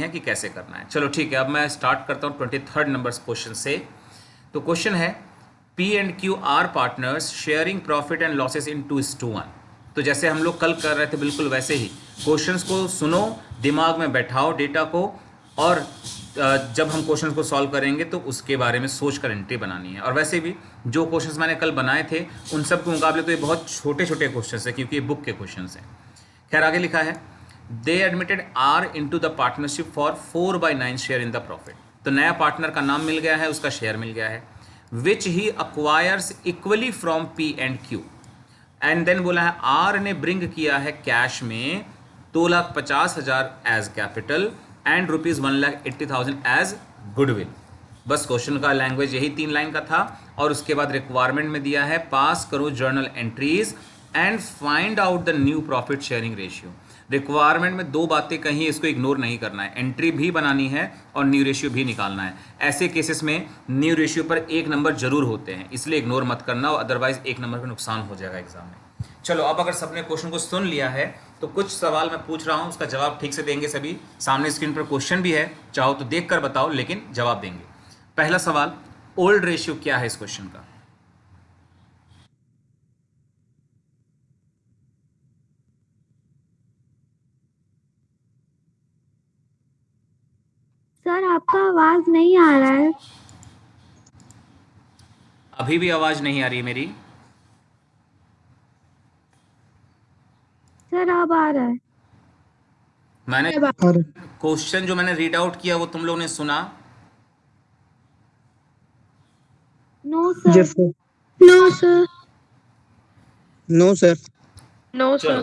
है कि कैसे करना है। चलो ठीक है, अब मैं स्टार्ट करता हूँ 23rd नंबर क्वेश्चन से। तो क्वेश्चन है P and Q are partners sharing profit and losses इन 2:1। तो जैसे हम लोग कल कर रहे थे बिल्कुल वैसे ही क्वेश्चंस को सुनो, दिमाग में बैठाओ डेटा को, और जब हम क्वेश्चंस को सॉल्व करेंगे तो उसके बारे में सोच कर एंट्री बनानी है। और वैसे भी जो क्वेश्चंस मैंने कल बनाए थे उन सब के मुकाबले तो ये बहुत छोटे छोटे क्वेश्चंस हैं, क्योंकि ये बुक के क्वेश्चंस हैं। खैर आगे लिखा है they admitted are into the partnership for 4/9 share in the profit. तो नया पार्टनर का नाम मिल गया है, उसका शेयर मिल गया है, which he acquires equally from P and Q. And then बोला है आर ने ब्रिंग किया है कैश में 2,50,000 as capital and ₹1,80,000 as goodwill. बस क्वेश्चन का लैंग्वेज यही 3 लाइन का था। और उसके बाद रिक्वायरमेंट में दिया है पास करो journal entries and find out the new profit sharing ratio. Requirement में 2 बातें कहीं, इसको इग्नोर नहीं करना है, एंट्री भी बनानी है और न्यू रेशियो भी निकालना है। ऐसे केसेस में न्यू रेशियो पर 1 नंबर जरूर होते हैं, इसलिए इग्नोर मत करना, अदरवाइज 1 नंबर पर नुकसान हो जाएगा एग्जाम में। चलो अब अगर सबने क्वेश्चन को सुन लिया है तो कुछ सवाल मैं पूछ रहा हूं, उसका जवाब ठीक से देंगे सभी। सामने स्क्रीन पर क्वेश्चन भी है, चाहो तो देख कर बताओ, लेकिन जवाब देंगे। पहला सवाल, ओल्ड रेशियो क्या है इस क्वेश्चन का? सर आपका आवाज नहीं आ रहा है। अभी भी आवाज नहीं आ रही है मेरी? सर अब आ रहा है। मैंने क्वेश्चन जो मैंने रीड आउट किया वो तुम लोगों ने सुना? No sir. Yes sir. No sir. No sir. No चलो सर।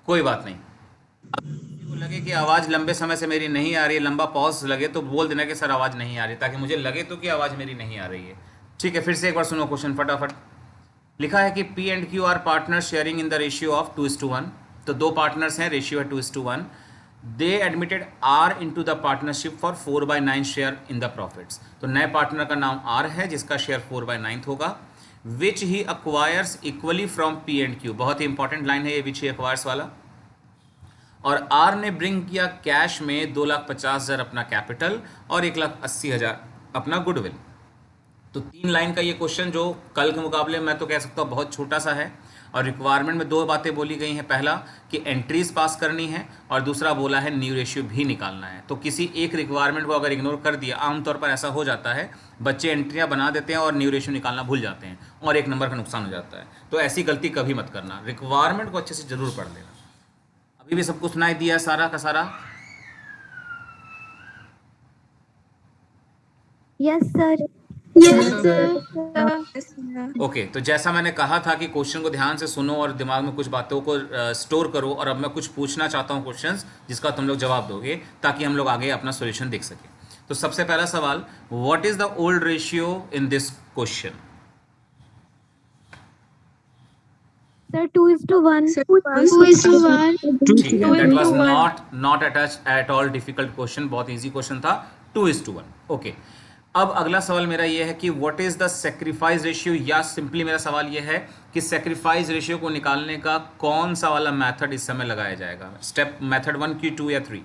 कोई बात नहीं। किसी को लगे कि आवाज़ लंबे समय से मेरी नहीं आ रही है, लंबा पॉज लगे, तो बोल देना कि सर आवाज़ नहीं आ रही, ताकि मुझे लगे तो कि आवाज़ मेरी नहीं आ रही है। ठीक है, फिर से एक बार सुनो क्वेश्चन फटाफट। लिखा है कि P and Q are partner sharing in the ratio of 2:1। तो 2 पार्टनर्स हैं, रेशियो है 2:1। They admitted are into the partnership for 4/9 share in the profits. तो नए पार्टनर का नाम आर है, जिसका शेयर 4/9 होगा। Which he acquires equally from P and Q, बहुत ही इंपॉर्टेंट लाइन है ये, विच ही अक्वायर्स वाला। और आर ने ब्रिंग किया कैश में 2,50,000 अपना कैपिटल और 1,80,000 अपना गुडविल। तो 3 लाइन का ये क्वेश्चन जो कल के मुकाबले मैं तो कह सकता हूँ बहुत छोटा सा है। और रिक्वायरमेंट में 2 बातें बोली गई हैं, पहला कि एंट्रीज पास करनी है और दूसरा बोला है न्यू रेशियो भी निकालना है। तो किसी एक रिक्वायरमेंट को अगर इग्नोर कर दिया, आमतौर पर ऐसा हो जाता है, बच्चे एंट्रियाँ बना देते हैं और न्यू रेशियो निकालना भूल जाते हैं और 1 नंबर का नुकसान हो जाता है। तो ऐसी गलती कभी मत करना, रिक्वायरमेंट को अच्छे से जरूर पढ़ लेना। अभी भी सबको सुनाई दिया सारा का सारा? Yes sir. Yes sir. Okay, तो जैसा मैंने कहा था कि क्वेश्चन को ध्यान से सुनो और दिमाग में कुछ बातों को स्टोर करो। और अब मैं कुछ पूछना चाहता हूँ क्वेश्चंस, जिसका तुम लोग जवाब दोगे, ताकि हम लोग आगे अपना सॉल्यूशन देख सकें। तो सबसे पहला सवाल, what is the old ratio in this question? Sir 2:1। ठीक है, that was not at all difficult question, बहुत इजी क्वेश्चन था। 2:1। ओके, अब अगला सवाल मेरा ये है कि what is the sacrifice ratio, या सिंपली मेरा सवाल ये है कि सेक्रीफाइस रेशियो को निकालने का कौन सा वाला मेथड इस समय लगाया जाएगा? स्टेप मेथड 1 की 2 या 3?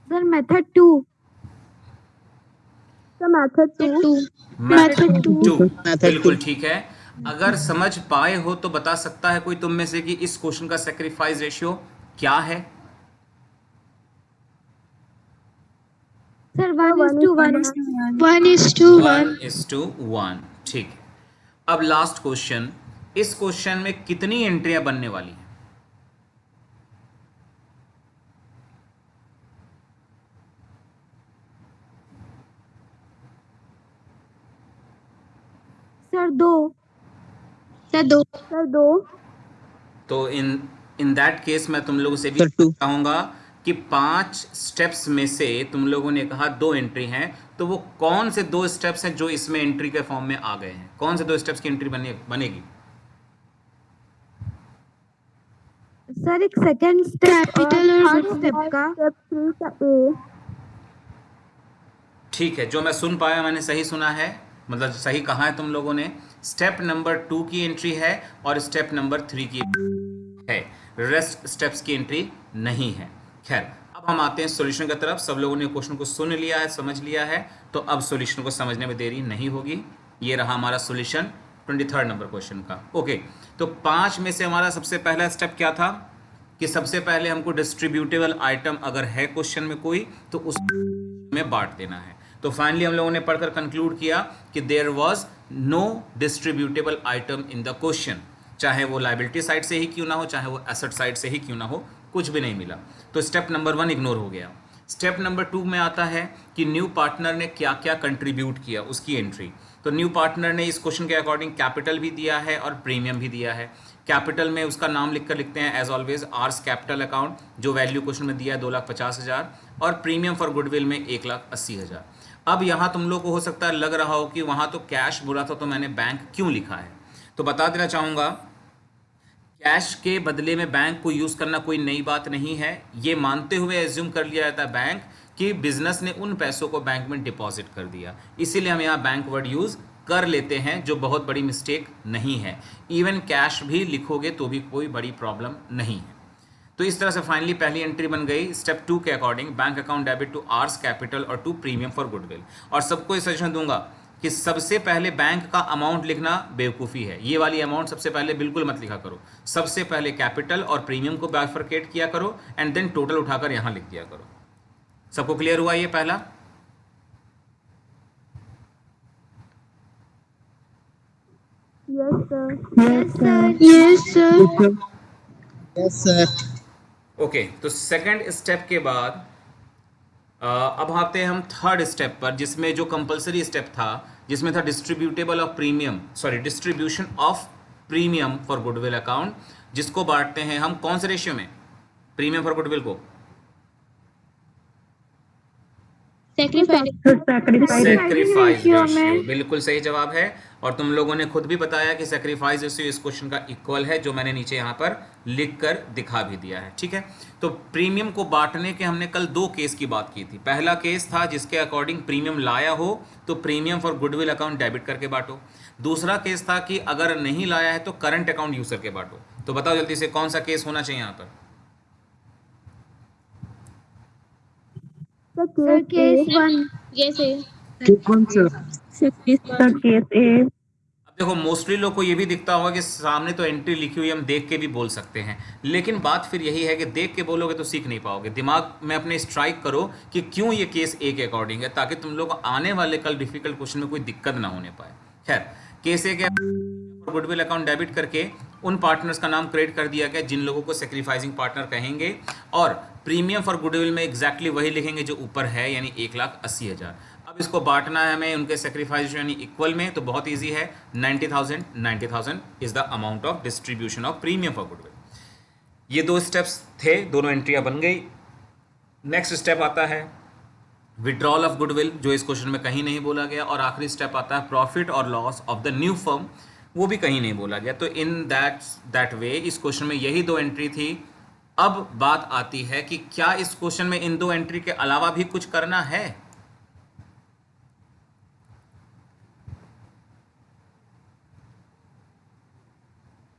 Sir method 2। Sir method 2। Method 2 method बिल्कुल 2। ठीक है। अगर समझ पाए हो तो बता सकता है कोई तुम में से कि इस क्वेश्चन का सेक्रीफाइस रेशियो क्या है? सर 1:1। 1:1, ठीक है। अब लास्ट क्वेश्चन, इस क्वेश्चन में कितनी एंट्रियां बनने वाली हैं? सर 2। सर 2। तो इन दैट केस मैं तुम लोगों से भी सर 2। चाहूंगा कि 5 स्टेप्स में से तुम लोगों ने कहा 2 एंट्री हैं, तो वो कौन से 2 स्टेप्स हैं जो इसमें एंट्री के फॉर्म में आ गए हैं? कौन से 2 स्टेप्स की एंट्री बनेगी? सर एक सेकंड स्टेप कैपिटल और थर्ड स्टेप का स्टेप 3 का ए। ठीक है, जो मैं सुन पाया मैंने सही सुना है, मतलब सही कहा है तुम लोगों ने। स्टेप नंबर 2 की एंट्री है और स्टेप नंबर 3 की है, रेस्ट स्टेप्स की एंट्री नहीं है। खैर, अब हम आते हैं सॉल्यूशन की तरफ। सब लोगों ने क्वेश्चन को सुन लिया है, समझ लिया है, तो अब सॉल्यूशन को समझने में देरी नहीं होगी। ये रहा हमारा सॉल्यूशन 23 नंबर क्वेश्चन का। ओके, तो 5 में से हमारा सबसे पहला स्टेप क्या था कि सबसे पहले हमको डिस्ट्रीब्यूटेबल आइटम अगर है क्वेश्चन में कोई तो उस में बांट देना है। तो फाइनली हम लोगों ने पढ़कर कंक्लूड किया कि there was no distributable item in the question, चाहे वो लायबिलिटी साइड से ही क्यों ना हो, चाहे वो एसेट साइड से ही क्यों ना हो, कुछ भी नहीं मिला। तो स्टेप नंबर 1 इग्नोर हो गया। स्टेप नंबर 2 में आता है कि न्यू पार्टनर ने क्या क्या कंट्रीब्यूट किया, उसकी एंट्री। तो न्यू पार्टनर ने इस क्वेश्चन के अकॉर्डिंग कैपिटल भी दिया है और प्रीमियम भी दिया है। कैपिटल में उसका नाम लिखकर लिखते हैं as always R's capital account, जो वैल्यू क्वेश्चन में दिया है 2,50,000, और प्रीमियम फॉर गुडविल में 1,80,000। अब यहाँ तुम लोग को हो सकता है लग रहा हो कि वहाँ तो कैश बोला था तो मैंने बैंक क्यों लिखा है। तो बता देना चाहूँगा, कैश के बदले में बैंक को यूज़ करना कोई नई बात नहीं है। ये मानते हुए एज्यूम कर लिया जाता है बैंक कि बिजनेस ने उन पैसों को बैंक में डिपॉजिट कर दिया, इसीलिए हम यहाँ बैंक वर्ड यूज़ कर लेते हैं, जो बहुत बड़ी मिस्टेक नहीं है। इवन कैश भी लिखोगे तो भी कोई बड़ी प्रॉब्लम नहीं है। तो इस तरह से फाइनली पहली एंट्री बन गई स्टेप 2 के according, bank account debit to R's capital और टू प्रीमियम फॉर गुडविल। और सबको ये सजेशन दूंगा कि सबसे पहले बैंक का अमाउंट लिखना बेवकूफ़ी है। ये वाली अमाउंट सबसे पहले बिल्कुल मत लिखा करो। सबसे पहले कैपिटल और प्रीमियम को बाइफरकेट किया करो एंड देन टोटल उठाकर यहाँ लिख दिया करो। सबको क्लियर हुआ ये पहला? Yes, sir. Yes, sir. Yes, sir. Yes, sir. Okay, तो सेकंड स्टेप के बाद अब आते हैं हम थर्ड स्टेप पर, जिसमें जो कंपलसरी स्टेप था, जिसमें था distributable of premium, sorry distribution of premium for goodwill account, जिसको बांटते हैं हम कौन से रेशियो में, प्रीमियम फॉर गुडविल को Sacrifice सेक्रीफाइस ratio रेशियो, में बिल्कुल सही जवाब है। और तुम लोगों ने खुद भी बताया कि सेक्रीफाइस रेशियो इस क्वेश्चन का इक्वल है, जो मैंने नीचे यहाँ पर लिख कर दिखा भी दिया है। ठीक है, तो प्रीमियम को बांटने के हमने कल 2 केस की बात की थी। पहला केस था जिसके अकॉर्डिंग प्रीमियम लाया हो तो premium for goodwill account debit करके बांटो। दूसरा केस था कि अगर नहीं लाया है तो करंट अकाउंट यूज करके बांटो। तो बताओ जल्दी से कौन सा केस होना चाहिए यहाँ पर? Sir, case 1. Yes, sir. Sir, case A. अब देखो, मोस्टली लोग को ये भी दिखता होगा कि सामने तो एंट्री लिखी हुई, हम देख के भी बोल सकते हैं, लेकिन बात फिर यही है कि देख के बोलोगे तो सीख नहीं पाओगे। दिमाग में अपने स्ट्राइक करो कि क्यों ये केस ए के अकॉर्डिंग है, ताकि तुम लोग आने वाले कल डिफिकल्ट क्वेश्चन में कोई दिक्कत ना होने पाए। खैर, केस ए के गुडविल अकाउंट डेबिट करके उन पार्टनर्स का नाम क्रिएट कर दिया गया जिन लोगों को सेक्रीफाइसिंग पार्टनर कहेंगे, और प्रीमियम फॉर गुडविल में एग्जैक्टली वही लिखेंगे जो ऊपर है, यानी 1,80,000। अब इसको बांटना है हमें उनके सेक्रीफाइस यानी इक्वल में, तो बहुत इजी है। 90,000 is the amount of distribution of premium for goodwill. ये 2 स्टेप्स थे, दोनों एंट्रियां बन गई। नेक्स्ट स्टेप आता है विड्रॉल ऑफ गुडविल, जो इस क्वेश्चन में कहीं नहीं बोला गया, और आखिरी स्टेप आता है प्रॉफिट और loss of the new firm, वो भी कहीं नहीं बोला गया। तो इन दैट वे इस क्वेश्चन में यही 2 एंट्री थी। अब बात आती है कि क्या इस क्वेश्चन में इन 2 एंट्री के अलावा भी कुछ करना है?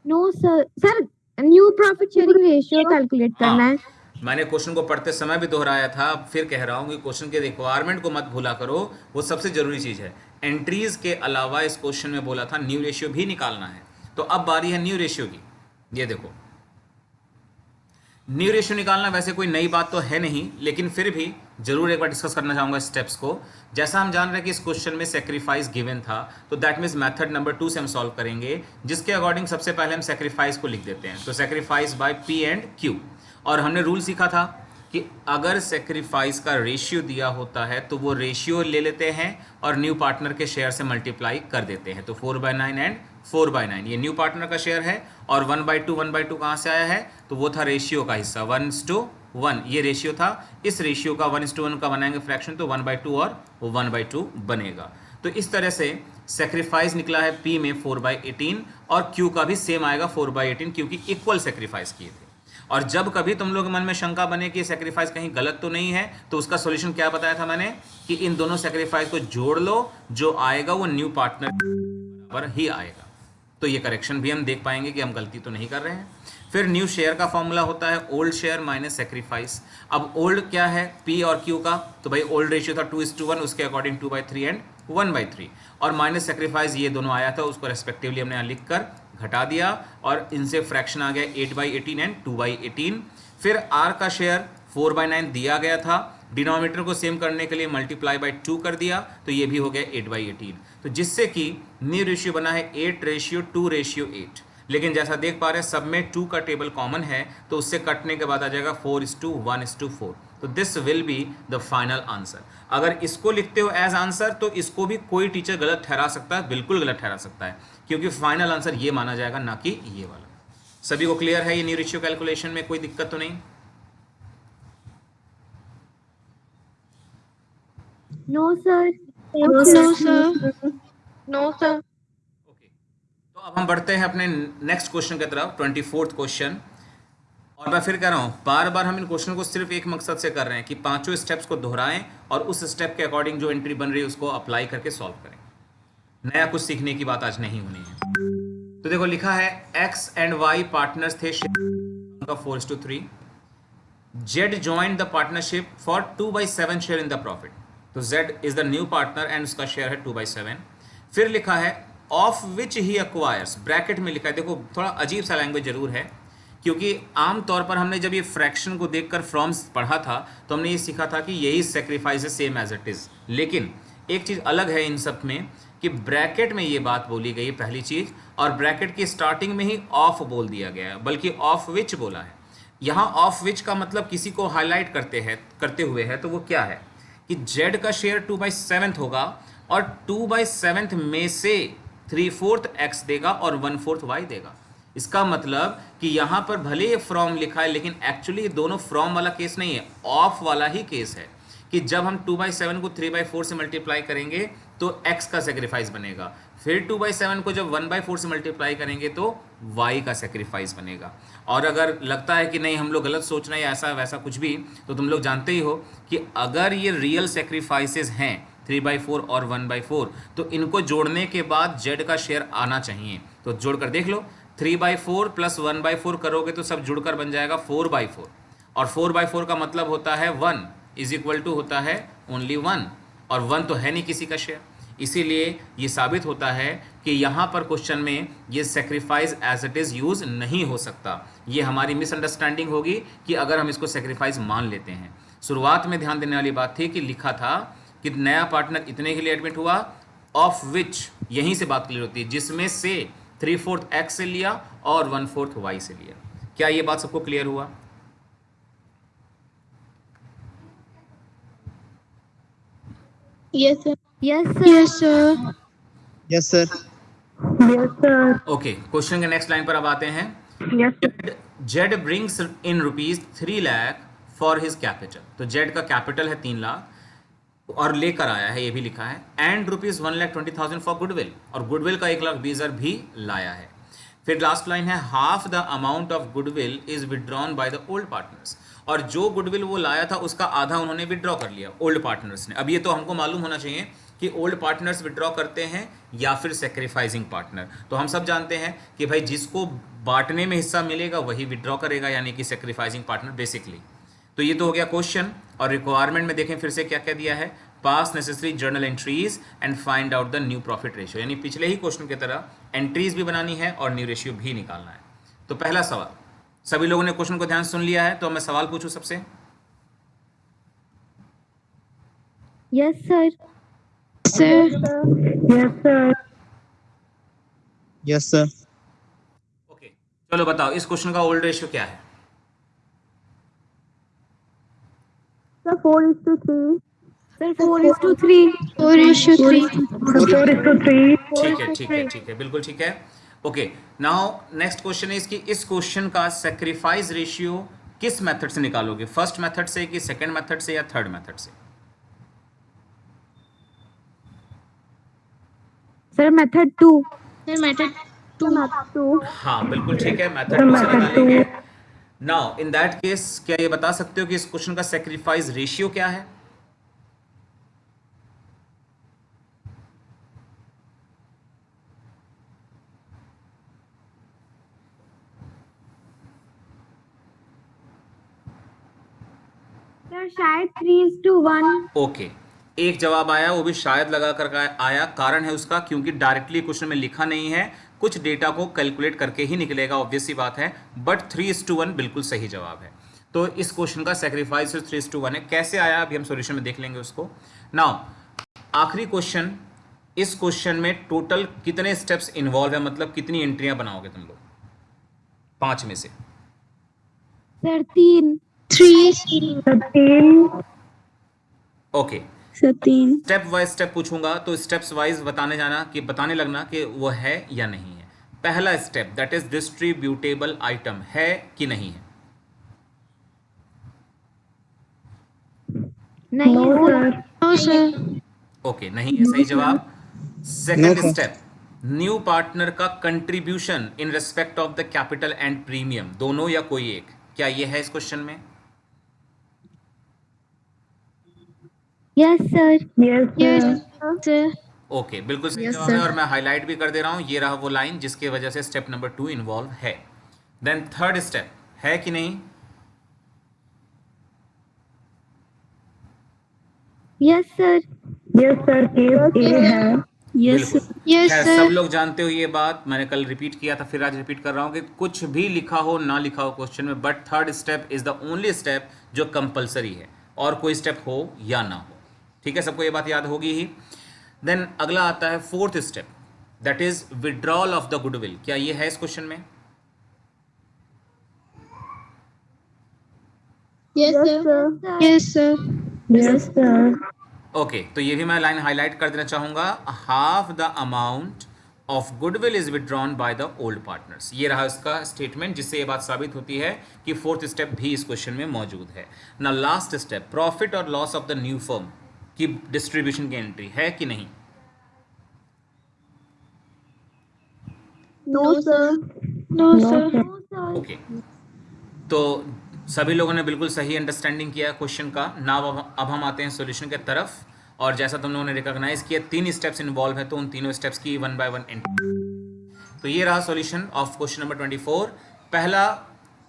No, sir. Sir, new profit sharing ratio calculate करना है. मैंने क्वेश्चन को पढ़ते समय भी दोहराया था, फिर कह रहा हूं कि क्वेश्चन के रिक्वायरमेंट को मत भूला करो, वो सबसे जरूरी चीज है। एंट्रीज के अलावा इस क्वेश्चन में बोला था न्यू रेशियो भी निकालना है। तो अब बारी है न्यू रेशियो की। ये देखो, न्यू रेशियो निकालना वैसे कोई नई बात तो है नहीं, लेकिन फिर भी जरूर एक बार डिस्कस करना चाहूँगा स्टेप्स को। जैसा हम जान रहे हैं कि इस क्वेश्चन में सेक्रीफाइस गिवन था, तो दैट मीन्स मेथड नंबर 2 से हम सॉल्व करेंगे, जिसके अकॉर्डिंग सबसे पहले हम सेक्रीफाइस को लिख देते हैं। तो sacrifice by P and Q, और हमने रूल सीखा था कि अगर सेक्रीफाइस का रेशियो दिया होता है तो वो रेशियो ले लेते हैं और न्यू पार्टनर के शेयर से मल्टीप्लाई कर देते हैं। तो 4/9 एंड 4/9 ये न्यू पार्टनर का शेयर है, और 1/2 कहाँ से आया है? तो वो था रेशियो का हिस्सा, 1:1 ये रेशियो था। इस रेशियो का 1:1 का बनाएंगे फ्रैक्शन, तो 1/2 और 1/2 बनेगा। तो इस तरह से सेक्रीफाइस निकला है P में 4/18, और Q का भी सेम आएगा 4/18, क्योंकि इक्वल सेक्रीफाइस किए थे। और जब कभी तुम लोग मन में शंका बने कि सेक्रीफाइस कहीं गलत तो नहीं है, तो उसका सॉल्यूशन क्या बताया था मैंने कि इन दोनों सेक्रीफाइस को जोड़ लो, जो आएगा वो न्यू पार्टनर पर ही आएगा। तो ये करेक्शन भी हम देख पाएंगे कि हम गलती तो नहीं कर रहे हैं। फिर न्यू शेयर का फॉर्मूला होता है ओल्ड शेयर माइनस सेक्रीफाइस। अब ओल्ड क्या है पी और क्यू का, तो भाई ओल्ड रेशियो था 2:1, उसके अकॉर्डिंग 2/3 एंड 1/3, और माइनस सेक्रीफाइस ये दोनों आया था, उसको रेस्पेक्टिवली हमने यहाँ लिख कर घटा दिया, और इनसे फ्रैक्शन आ गया 8/18 एंड 2/18। फिर आर का शेयर 4/9 दिया गया था, डिनोमिनेटर को सेम करने के लिए मल्टीप्लाई बाय 2 कर दिया, तो ये भी हो गया 8/18। तो जिससे कि न्यू रेशियो बना है 8:2:8। लेकिन जैसा देख पा रहे हैं सब में 2 का टेबल कॉमन है, तो उससे कटने के बाद आ जाएगा 4:1:4। तो this will be the final answer. अगर इसको लिखते हो एज आंसर तो इसको भी कोई टीचर गलत ठहरा सकता है, बिल्कुल गलत ठहरा सकता है, क्योंकि फाइनल आंसर ये माना जाएगा, ना कि ये वाला। सभी को क्लियर है ये न्यू रेशियो कैलकुलेशन में कोई दिक्कत तो नहीं? No, sir. No, sir. No, sir. Okay, तो अब हम बढ़ते हैं अपने नेक्स्ट क्वेश्चन की तरफ, 24th क्वेश्चन। और मैं फिर कह रहा हूँ, बार बार हम इन क्वेश्चन को सिर्फ एक मकसद से कर रहे हैं कि पांचों स्टेप्स को दोहराएं और उस स्टेप के अकॉर्डिंग जो एंट्री बन रही है उसको अप्लाई करके सॉल्व करें। नया कुछ सीखने की बात आज नहीं होनी है। तो देखो लिखा है एक्स एंड वाई पार्टनर्स थे, share 4:3। Z joined the partnership for 2/7 share in the profit. तो Z is the new partner and उसका शेयर है 2/7। फिर लिखा है of which he acquires, bracket में लिखा है, देखो थोड़ा अजीब सा लैंग्वेज जरूर है, क्योंकि आमतौर पर हमने जब ये फ्रैक्शन को देखकर फ्रॉम्स पढ़ा था तो हमने ये सीखा था कि यही सेक्रीफाइस है सेम एज इट इज। लेकिन एक चीज़ अलग है इन सब में कि ब्रैकेट में ये बात बोली गई पहली चीज़, और ब्रैकेट की स्टार्टिंग में ही ऑफ बोल दिया गया है, बल्कि ऑफ विच बोला है। यहाँ ऑफ विच का मतलब किसी को हाईलाइट करते हुए है, तो वो क्या है कि जेड का शेयर 2/7 होगा, और 2/7 में से 3/4 एक्स देगा और 1/4 वाई देगा। इसका मतलब कि यहाँ पर भले ये फ्रॉम लिखा है, लेकिन एक्चुअली दोनों फ्रॉम वाला केस नहीं है, ऑफ वाला ही केस है, कि जब हम 2/7 को 3/4 से मल्टीप्लाई करेंगे तो x का सेक्रीफाइस बनेगा, फिर 2/7 को जब 1/4 से मल्टीप्लाई करेंगे तो y का सेक्रीफाइस बनेगा। और अगर लगता है कि नहीं हम लोग गलत सोच रहे हैं ऐसा वैसा कुछ भी, तो तुम लोग जानते ही हो कि अगर ये रियल सेक्रीफाइसेस हैं 3/4 और 1/4, तो इनको जोड़ने के बाद z का शेयर आना चाहिए। तो जोड़कर देख लो, 3/4 प्लस 1/4 करोगे तो सब जुड़कर बन जाएगा 4/4, और 4/4 का मतलब होता है 1 इज इक्वल टू होता है ओनली 1, और 1 तो है नहीं किसी का शेयर। इसीलिए ये साबित होता है कि यहाँ पर क्वेश्चन में ये sacrifice as it is use नहीं हो सकता। ये हमारी मिसअंडरस्टैंडिंग होगी कि अगर हम इसको सेक्रीफाइस मान लेते हैं। शुरुआत में ध्यान देने वाली बात थी कि लिखा था कि नया पार्टनर इतने के लिए एडमिट हुआ, ऑफ विच यहीं से बात क्लियर होती है, जिसमें से 3/4 एक्स से लिया और 1/4 वाई से लिया। क्या ये बात सबको क्लियर हुआ? Yes, sir. Yes, sir. Yes, sir. Yes, sir. Yes, sir. Okay, question के नेक्स्ट लाइन पर अब आते हैं। Yes, sir. Z brings in rupees 3 lakh for his capital. तो जेड का कैपिटल है 3 लाख और लेकर आया है, ये भी लिखा है, एंड रुपीज 1,20,000 फॉर गुडविल, और गुडविल का 1,20,000 भी लाया है। फिर लास्ट लाइन है half the amount of goodwill is withdrawn by the old partners, और जो गुडविल वो लाया था उसका आधा उन्होंने विड्रॉ कर लिया ओल्ड पार्टनर्स ने। अब ये तो हमको मालूम होना चाहिए कि ओल्ड पार्टनर्स विड्रॉ करते हैं या फिर सेक्रीफाइसिंग पार्टनर। तो हम सब जानते हैं कि भाई जिसको बांटने में हिस्सा मिलेगा वही विड्रॉ करेगा, यानी कि सेक्रीफाइसिंग पार्टनर बेसिकली। तो ये तो हो गया क्वेश्चन, और रिक्वायरमेंट में देखें फिर से क्या क्या दिया है, पास necessary journal entries and find out the new profit ratio, यानी पिछले ही क्वेश्चन की तरह एंट्रीज भी बनानी है और न्यू रेशियो भी निकालना है। तो पहला सवाल, सभी लोगों ने क्वेश्चन को ध्यान सुन लिया है, तो मैं सवाल पूछूं सबसे? Yes, sir. Sir. Yes, sir. Yes, sir. Okay, चलो बताओ इस क्वेश्चन का ओल्ड रेशियो क्या है? Sir, 4:3. Sir, 4:3. 4:3. 4:3. ठीक है ठीक है ठीक है, बिल्कुल ठीक है। ओके, नाउ नेक्स्ट क्वेश्चन है कि इस क्वेश्चन का सेक्रीफाइस रेशियो किस मेथड से निकालोगे, फर्स्ट मेथड से कि सेकंड मेथड से या थर्ड मेथड से? Sir, method 2. Sir, method Sir, 2. method 2. हाँ बिल्कुल ठीक है, मेथड 2 से निकालेंगे। नाउ इन दैट केस क्या ये बता सकते हो कि इस क्वेश्चन का सेक्रीफाइस रेशियो क्या है? सर शायद 3:1। ओके, एक जवाब आया, वो भी शायद लगा कर आया। कारण है उसका क्योंकि डायरेक्टली क्वेश्चन में लिखा नहीं है, कुछ डेटा को कैलकुलेट करके ही निकलेगा, ऑब्वियस सी बात है। बट 3:1 बिल्कुल सही जवाब है। तो इस क्वेश्चन का सेक्रीफाइस 3:1 है। कैसे आया अभी हम सॉल्यूशन में देख लेंगे उसको। नाउ आखिरी क्वेश्चन, इस क्वेश्चन में टोटल कितने स्टेप्स इन्वॉल्व है, मतलब कितनी एंट्रियां बनाओगे तुम लोग 5 में से? Sir 3। 3 okay, sir 3 step wise step पूछूंगा तो स्टेप्स वाइज बताने लगना कि वो है या नहीं है। पहला step that is distributable item, है कि नहीं है? नहीं सर। नो सर ओके, नहीं है सही जवाब। Second No, sir. Step, new partner का contribution in respect of the capital and premium, दोनों या कोई एक, क्या ये है इस क्वेश्चन में? Yes sir. Yes sir okay, बिल्कुल सही Yes, जवाब है sir. और मैं हाईलाइट भी कर दे रहा हूं, ये रहा वो लाइन जिसकी वजह से स्टेप नंबर 2 इन्वॉल्व है। देन थर्ड स्टेप, है कि नहीं? Yes sir. यस बिल्कुल। यस खैर, सर सब लोग जानते हो ये बात, मैंने कल रिपीट किया था, फिर आज रिपीट कर रहा हूँ कि कुछ भी लिखा हो ना लिखा हो क्वेश्चन में, but third step is the only step जो कंपलसरी है, और कोई स्टेप हो या ना हो। ठीक है, सबको ये बात याद होगी ही। देन अगला आता है fourth step, that is withdrawal of the goodwill, क्या ये है इस क्वेश्चन में? यस सर ओके, तो ये भी मैं लाइन हाईलाइट कर देना चाहूंगा, half the amount of goodwill is withdrawn by the old partners. ये रहा इसका स्टेटमेंट, जिससे ये बात साबित होती है कि फोर्थ स्टेप भी इस क्वेश्चन में मौजूद है ना। लास्ट स्टेप, प्रॉफिट और loss of the new firm की डिस्ट्रीब्यूशन की एंट्री, है कि नहीं? No sir. No sir okay, तो सभी लोगों ने बिल्कुल सही अंडरस्टैंडिंग किया क्वेश्चन का। नाउ अब हम आते हैं सॉल्यूशन के तरफ, और जैसा तुम लोगों ने रिकॉग्नाइज किया 3 स्टेप्स इन्वॉल्व है, तो उन तीनों स्टेप्स की 1 बाय 1 एंट्री। तो ये रहा सॉल्यूशन ऑफ क्वेश्चन नंबर 24। पहला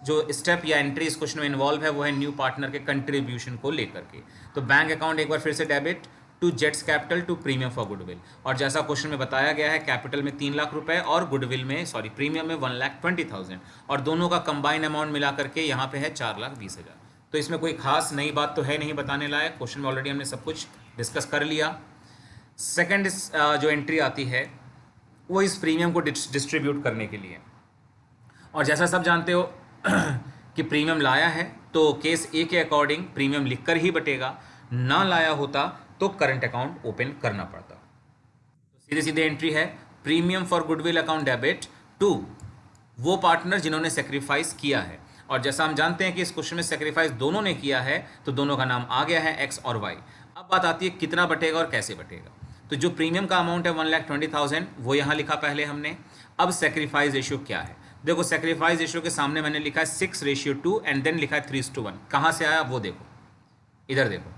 जो स्टेप या एंट्री इस क्वेश्चन में इन्वॉल्व है वो है न्यू पार्टनर के कंट्रीब्यूशन को लेकर के। तो बैंक अकाउंट एक बार फिर से डेबिट टू जेट्स capital to premium for goodwill, और जैसा क्वेश्चन में बताया गया है, कैपिटल में 3 लाख रुपए और गुडविल में प्रीमियम में 1,20,000, और दोनों का कंबाइन अमाउंट मिला करके यहाँ पे है 4,20,000। तो इसमें कोई खास नई बात तो है नहीं बताने लायक, क्वेश्चन में ऑलरेडी हमने सब कुछ डिस्कस कर लिया। सेकेंड जो एंट्री आती है वो इस प्रीमियम को डिस्ट्रीब्यूट करने के लिए, और जैसा सब जानते हो कि प्रीमियम लाया है तो केस ए के अकॉर्डिंग प्रीमियम लिखकर ही बटेगा, ना लाया होता तो करंट अकाउंट ओपन करना पड़ता। तो सीधे सीधे एंट्री है premium for goodwill account debit to वो पार्टनर जिन्होंने सेक्रीफाइस किया है, और जैसा हम जानते हैं कि इस क्वेश्चन में सेक्रीफाइस दोनों ने किया है, तो दोनों का नाम आ गया है एक्स और वाई। अब बात आती है कितना बटेगा और कैसे बटेगा। तो जो प्रीमियम का अमाउंट है 1,20,000 वो यहाँ लिखा पहले हमने। अब सेक्रीफाइस रेशियो क्या है, देखो सेक्रीफाइस रेशियो के सामने मैंने लिखा है 6:2 एंड देन लिखा है 3:1। कहाँ से आया वो देखो, इधर देखो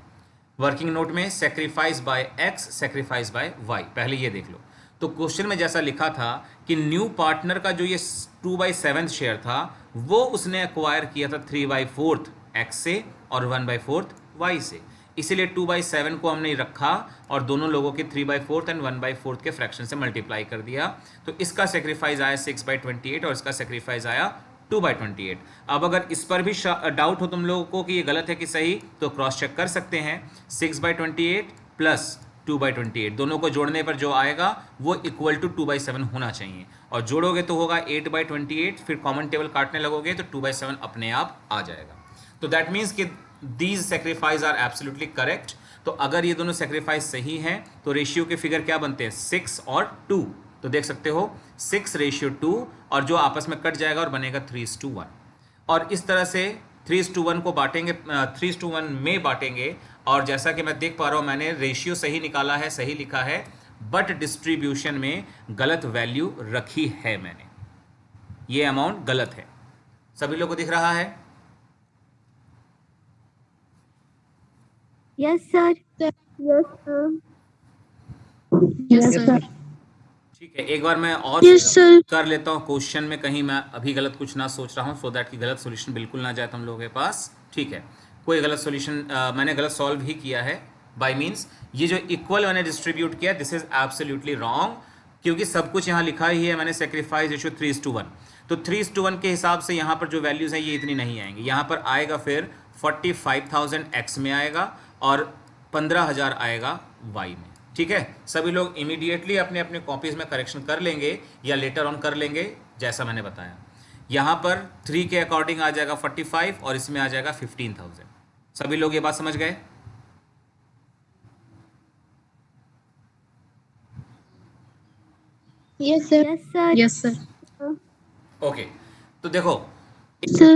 वर्किंग नोट में sacrifice by X sacrifice by Y, पहले ये देख लो। तो क्वेश्चन में जैसा लिखा था कि न्यू पार्टनर का जो ये 2/7 शेयर था वो उसने एक्वायर किया था 3/4 एक्स से और 1/4 वाई से, इसीलिए 2/7 को हमने रखा और दोनों लोगों के 3/4 एंड 1/4 के फ्रैक्शन से मल्टीप्लाई कर दिया। तो इसका सेक्रीफाइस आया 6/28 और इसका सेक्रीफाइस आया 2/28। अब अगर इस पर भी डाउट हो तुम लोगों को कि ये गलत है कि सही, तो क्रॉस चेक कर सकते हैं। 6/28 प्लस 2/28 दोनों को जोड़ने पर जो आएगा वो इक्वल टू 2/7 होना चाहिए, और जोड़ोगे तो होगा 8/28, फिर कॉमन टेबल काटने लगोगे तो 2/7 अपने आप आ जाएगा। तो दैट मीन्स कि these sacrifice are absolutely correct. तो अगर ये दोनों सेक्रीफाइस सही हैं तो रेशियो के फिगर क्या बनते हैं 6 और 2, तो देख सकते हो 6:2, और जो आपस में कट जाएगा और बनेगा 3:1। और इस तरह से 3:1 को बांटेंगे, 3:1 में बांटेंगे, और जैसा कि मैं देख पा रहा हूँ मैंने रेशियो सही निकाला है, सही लिखा है, बट डिस्ट्रीब्यूशन में गलत वैल्यू रखी है मैंने, ये अमाउंट गलत है। सभी लोगों को दिख रहा है? Yes sir. यस सर ठीक है, एक बार मैं और Yes, sir. कर लेता हूँ क्वेश्चन में, कहीं मैं अभी गलत कुछ ना सोच रहा हूँ, सो दैट कि गलत सॉल्यूशन बिल्कुल ना जाए तुम लोगों के पास। ठीक है, कोई गलत सॉल्यूशन मैंने गलत सॉल्व ही किया है बाय मीन्स ये जो इक्वल मैंने डिस्ट्रीब्यूट किया दिस इज एब्सोल्युटली रॉन्ग, क्योंकि सब कुछ यहाँ लिखा ही है मैंने सेक्रीफाइस रेशियो 3:1। तो 3:1 के हिसाब से यहाँ पर जो वैल्यूज़ हैं ये इतनी नहीं आएंगी। यहाँ पर आएगा फिर 45,000 एक्स में आएगा और 15,000 आएगा वाई में। ठीक है, सभी लोग इमीडिएटली अपने अपने कॉपीज़ में करेक्शन कर लेंगे या लेटर ऑन कर लेंगे जैसा मैंने बताया। यहाँ पर 3 के अकॉर्डिंग आ जाएगा 45 और इसमें आ जाएगा 15,000। सभी लोग ये बात समझ गए? Yes, sir. Yes, sir. Yes, sir. Okay, तो देखो Sir.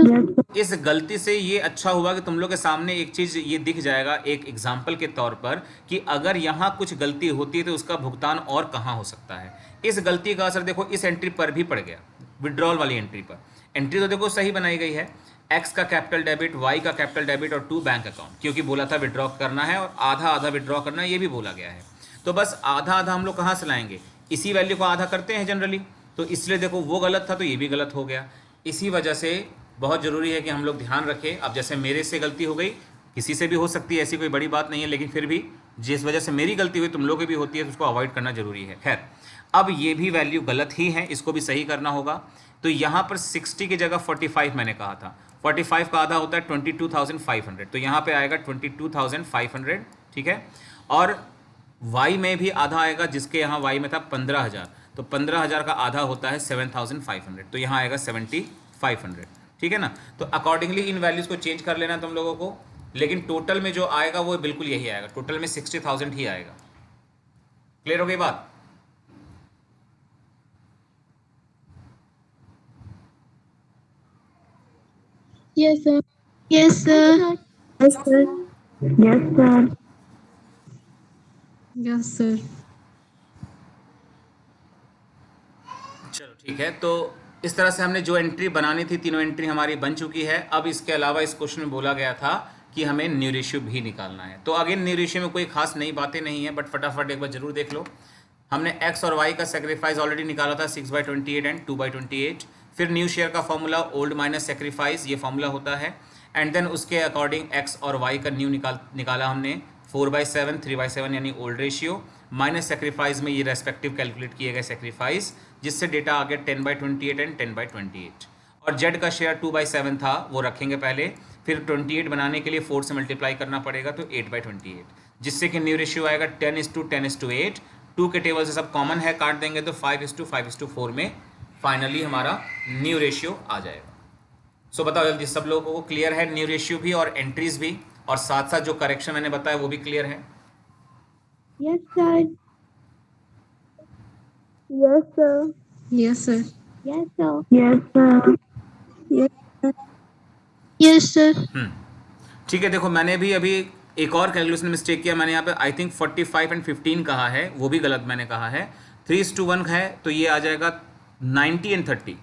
इस गलती से ये अच्छा हुआ कि तुम लोग के सामने एक चीज़ ये दिख जाएगा एक एग्जाम्पल के तौर पर कि अगर यहाँ कुछ गलती होती है तो उसका भुगतान और कहाँ हो सकता है। इस गलती का असर देखो इस एंट्री पर भी पड़ गया, विड्रॉल वाली एंट्री पर। एंट्री तो देखो सही बनाई गई है, एक्स का कैपिटल डेबिट, वाई का कैपिटल डेबिट और 2 बैंक अकाउंट, क्योंकि बोला था विड्रॉ करना है और आधा आधा विड्रॉ करना है, ये भी बोला गया है। तो बस आधा आधा हम लोग कहाँ से लाएंगे, इसी वैल्यू को आधा करते हैं जनरली, तो इसलिए देखो वो गलत था तो ये भी गलत हो गया। इसी वजह से बहुत ज़रूरी है कि हम लोग ध्यान रखें। अब जैसे मेरे से गलती हो गई, किसी से भी हो सकती है, ऐसी कोई बड़ी बात नहीं है, लेकिन फिर भी जिस वजह से मेरी गलती हुई तुम लोग की भी होती है तो उसको अवॉइड करना जरूरी है। खैर, अब ये भी वैल्यू गलत ही है, इसको भी सही करना होगा। तो यहाँ पर 60 की जगह 45 मैंने कहा था, 45 का आधा होता है 22,500, तो यहाँ पे आएगा 22,500। ठीक है, और वाई में भी आधा आएगा, जिसके यहाँ वाई में था 15,000, तो 15,000 का आधा होता है 7,500, तो यहाँ आएगा 7,500। ठीक है ना, तो अकॉर्डिंगली इन वैल्यूज़ को चेंज कर लेना तुम लोगों को, लेकिन टोटल में जो आएगा वो बिल्कुल यही आएगा, टोटल में 60,000 ही आएगा। क्लियर हो गई बात? Yes, sir. Yes, sir. Yes, sir. Yes, sir. Yes, sir. चलो ठीक है, तो इस तरह से हमने जो एंट्री बनानी थी, तीनों एंट्री हमारी बन चुकी है। अब इसके अलावा इस क्वेश्चन में बोला गया था कि हमें न्यू रेशियो भी निकालना है। तो अगेन न्यू रेशियो में कोई खास नई बातें नहीं है, बट फटाफट एक बार जरूर देख लो। हमने एक्स और वाई का सेक्रीफाइस ऑलरेडी निकाला था, 6/28 एंड 2/28। फिर न्यू शेयर का फॉर्मूला ओल्ड माइनस सेक्रीफाइस, ये फॉर्मूला होता है। एंड देन उसके अकॉर्डिंग एक्स और वाई का न्यू निकाला हमने 4/7, 3/7 यानी ओल्ड रेशियो, माइनस सेक्रीफाइस में ये रेस्पेक्टिव कैलकुलेट किए गए सेक्रीफाइस, जिससे डेटा आ गया 10/28 एंड 10/28। और जेड का शेयर 2/7 था, वो रखेंगे पहले, फिर 28 बनाने के लिए 4 से मल्टीप्लाई करना पड़ेगा, तो 8/28, जिससे कि न्यू रेशियो आएगा 10:10:8। 2 के टेबल से सब कॉमन है, काट देंगे तो 5:5:4 में फाइनली हमारा न्यू रेशियो आ जाएगा। सो बताओ जल्दी, सब लोगों को क्लियर है न्यू रेशियो भी और एंट्रीज भी, और साथ साथ जो करेक्शन मैंने बताया वो भी क्लियर है? Yes, sir. Yes, sir. Yes, sir. Yes, sir. Yes, sir. Yes, sir. Yes, sir. ठीक है, देखो मैंने भी अभी एक और कैलकुलेशन मिस्टेक किया, मैंने यहाँ पे आई थिंक 45 एंड 15 कहा है, वो भी गलत मैंने कहा है। 3:1 है तो ये आ जाएगा 90 एंड 30।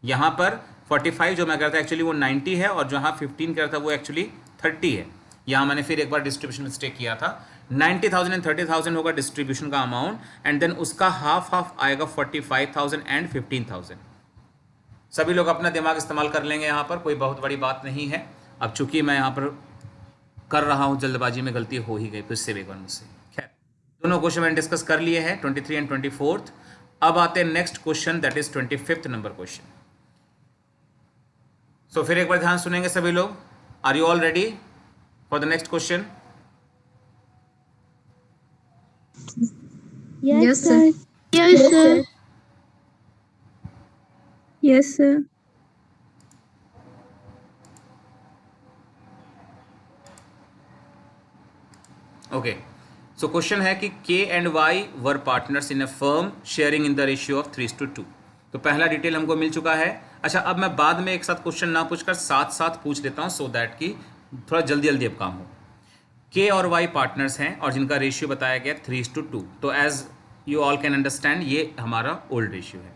यहाँ पर 45 जो मैं कह रहा था एक्चुअली वो 90 है, और जहाँ 15 कह रहा था वो एक्चुअली 30 है। यहाँ मैंने फिर एक बार डिस्ट्रीब्यूशन मिस्टेक किया था। 90,000 एंड 30,000 होगा डिस्ट्रीब्यूशन का अमाउंट, एंड देन उसका हाफ आएगा 45,000 एंड 15,000। सभी लोग अपना दिमाग इस्तेमाल कर लेंगे, यहाँ पर कोई बहुत बड़ी बात नहीं है। अब चूंकि मैं यहाँ पर कर रहा हूँ जल्दबाजी में, गलती हो ही गई फिर से एक बार मुझसे। खैर, दोनों क्वेश्चन मैंने डिस्कस कर लिए हैं, 23 एंड 24। अब आते हैं next question, that is 25th number question. So फिर एक बार ध्यान सुनेंगे सभी लोग। Are you all ready for the next question? Yes, sir. Yes, sir. Yes, sir. Okay, so question है कि K and Y were partners in a firm sharing in the ratio of 3:2। तो पहला डिटेल हमको मिल चुका है। अच्छा, अब मैं बाद में एक साथ क्वेश्चन ना पूछकर साथ साथ पूछ लेता हूँ, सो दैट कि थोड़ा जल्दी जल्दी अब काम हो। के और वाई पार्टनर्स हैं और जिनका रेशियो बताया गया 3:2, तो as you all can understand ये हमारा ओल्ड रेशियो है।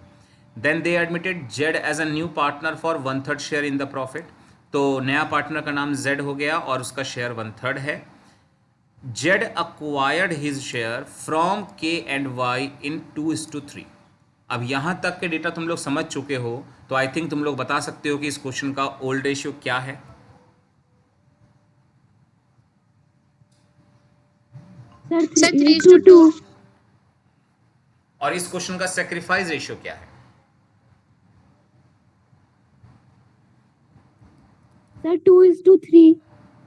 Then they admitted Z as a new partner for 1/3 share in the profit. तो नया पार्टनर का नाम जेड हो गया और उसका शेयर 1/3 है। Z acquired his share from K and Y in 2:3। अब यहाँ तक के डेटा तुम लोग समझ चुके हो, तो आई थिंक तुम लोग बता सकते हो कि इस क्वेश्चन का ओल्ड रेशियो क्या है। Sir, Sir, 3 3 is to 2. और इस क्वेश्चन का सेक्रीफाइस रेशियो क्या है? Sir, 2 is to 3.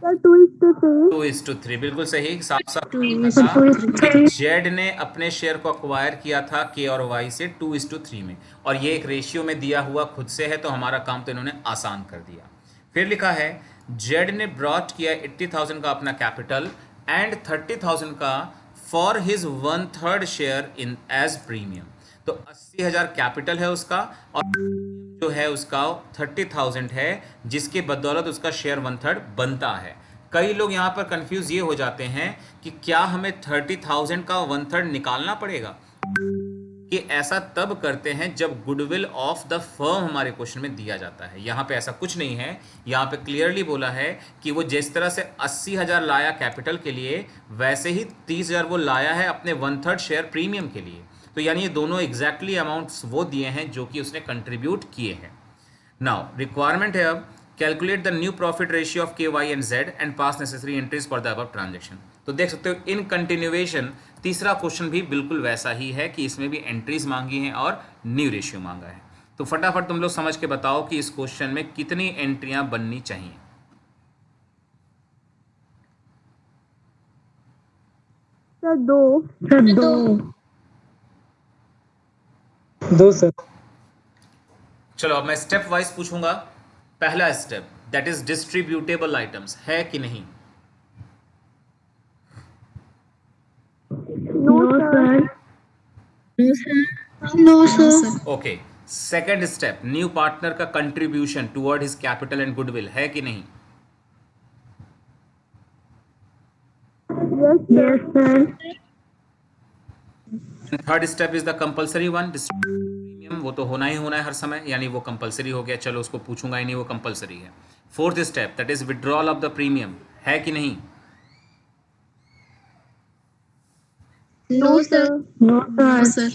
Sir, 2 is to 3. 2:3, बिल्कुल सही, साफ साफ 2 लिखा is था to कि 3. जेड ने अपने शेयर को अक्वायर किया था के और वाई से 2:3 में, और ये एक रेशियो में दिया हुआ खुद से है, तो हमारा काम तो इन्होंने आसान कर दिया। फिर लिखा है जेड ने ब्रॉट किया 80,000 का अपना कैपिटल एंड 30,000 का for his 1/3 share in as premium. तो 80,000 कैपिटल है उसका, और जो है उसका 30,000 है, जिसके बदौलत उसका शेयर 1/3 बनता है। कई लोग यहाँ पर कंफ्यूज ये हो जाते हैं कि क्या हमें 30,000 का 1/3 निकालना पड़ेगा, कि ऐसा तब करते हैं जब गुडविल ऑफ द फर्म हमारे क्वेश्चन में दिया जाता है। यहाँ पे ऐसा कुछ नहीं है, यहाँ पे क्लियरली बोला है कि वो जिस तरह से 80,000 लाया कैपिटल के लिए, वैसे ही 30,000 वो लाया है अपने 1/3 शेयर प्रीमियम के लिए। तो यानी ये दोनों एग्जैक्टली अमाउंट्स वो दिए हैं जो कि उसने कंट्रीब्यूट किए हैं। नाउ रिक्वायरमेंट है अब calculate the new profit ratio of K Y and Z and pass necessary entries for the above transaction. तो देख सकते हो इन कंटिन्यूएशन तीसरा क्वेश्चन भी बिल्कुल वैसा ही है कि इसमें भी एंट्रीज मांगी हैं और न्यू रेशियो मांगा है। तो फटाफट तुम लोग समझ के बताओ कि इस क्वेश्चन में कितनी एंट्रियां बननी चाहिए। Sir, 2. Sir, 2. 2 सर। चलो अब मैं स्टेप वाइज पूछूंगा। पहला step that is distributable items है कि नहीं? No, sir. No, sir. No, sir. Okay. Second step new partner का contribution toward his capital and goodwill है कि नहीं? Yes, sir. Third step is the compulsory one, premium, वो तो होना ही होना है हर समय, यानी वो कंपलसरी हो गया, चलो उसको पूछूंगा ही नहीं, वो कंपलसरी है। Fourth step that is withdrawal of the premium है कि नहीं? No, sir. No, No, sir.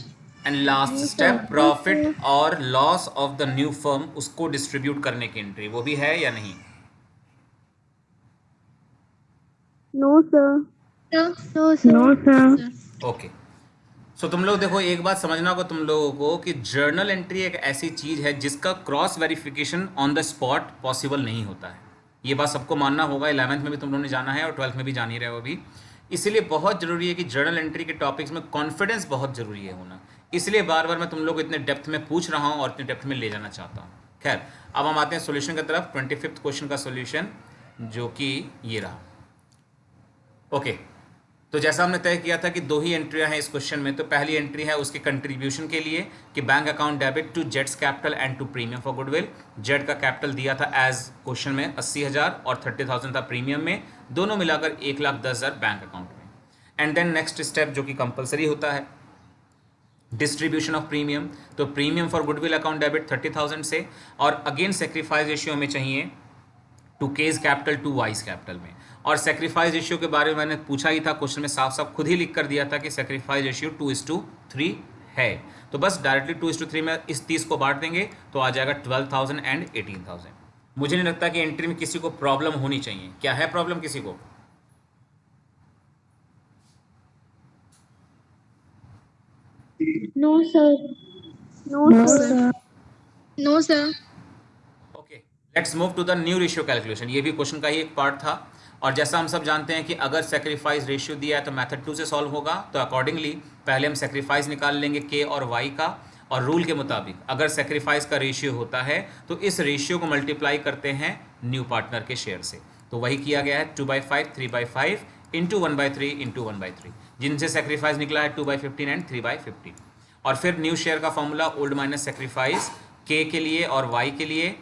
And last step profit और loss of the new firm, उसको डिस्ट्रीब्यूट करने की एंट्री, वो भी है या नहीं? No, sir. No, sir. No, sir. Okay. So तुम लोग देखो, एक बात समझना होगा तुम लोगों को कि जर्नल एंट्री एक ऐसी चीज़ है जिसका cross verification on the spot possible नहीं होता है। ये बात सबको मानना होगा, 11th में भी तुम लोगों ने जाना है और 12th में भी जान ही रहे हो अभी। इसलिए बहुत ज़रूरी है कि जर्नल एंट्री के टॉपिक्स में कॉन्फिडेंस बहुत ज़रूरी है होना। इसलिए बार बार मैं तुम लोग को इतने डेप्थ में पूछ रहा हूँ और इतने डेप्थ में ले जाना चाहता हूँ। खैर, अब हम आते हैं सोल्यूशन की तरफ। 25th क्वेश्चन का सोल्यूशन जो कि ये रहा। ओके, तो जैसा हमने तय किया था कि दो ही एंट्रियां हैं इस क्वेश्चन में। तो पहली एंट्री है उसके कंट्रीब्यूशन के लिए कि बैंक अकाउंट डेबिट टू जेड्स capital and to premium for goodwill. Z का कैपिटल दिया था एज क्वेश्चन में 80,000 और 30,000 था प्रीमियम में, दोनों मिलाकर 1,10,000 बैंक अकाउंट में। एंड देन नेक्स्ट स्टेप जो कि कंपलसरी होता है, डिस्ट्रीब्यूशन ऑफ प्रीमियम। तो premium for goodwill account debit 30,000 से, और अगेन सेक्रीफाइस रेशियो हमें चाहिए to X's capital to Y's capital में। और सेक्रीफाइस रेशियो के बारे में मैंने पूछा ही था, क्वेश्चन में साफ साफ खुद ही लिख कर दिया था कि सेक्रीफाइस रेशियो 2:3 है। तो बस डायरेक्टली 2:3 में इस 30 को बांट देंगे तो आ जाएगा 12,000 एंड 18,000। मुझे नहीं लगता कि एंट्री में किसी को प्रॉब्लम होनी चाहिए। क्या है प्रॉब्लम किसी को? No, sir. No, sir. No, sir. Okay, let's move to the new ratio calculation. ये भी क्वेश्चन का ही एक पार्ट था। और जैसा हम सब जानते हैं कि अगर सेक्रीफाइस रेशियो दिया है तो मेथड 2 से सॉल्व होगा। तो अकॉर्डिंगली पहले हम सेक्रीफाइस निकाल लेंगे के और वाई का, और रूल के मुताबिक अगर सेक्रीफाइस का रेशियो होता है तो इस रेशियो को मल्टीप्लाई करते हैं न्यू पार्टनर के शेयर से। तो वही किया गया है 2/5, 3/5 इंटू 1/3 इंटू 1/3, जिनसे सेक्रीफाइस निकला है 2/15 एंड 3/15। और फिर न्यू शेयर का फॉर्मूला ओल्ड माइनस सेक्रीफाइस के लिए और वाई के लिए,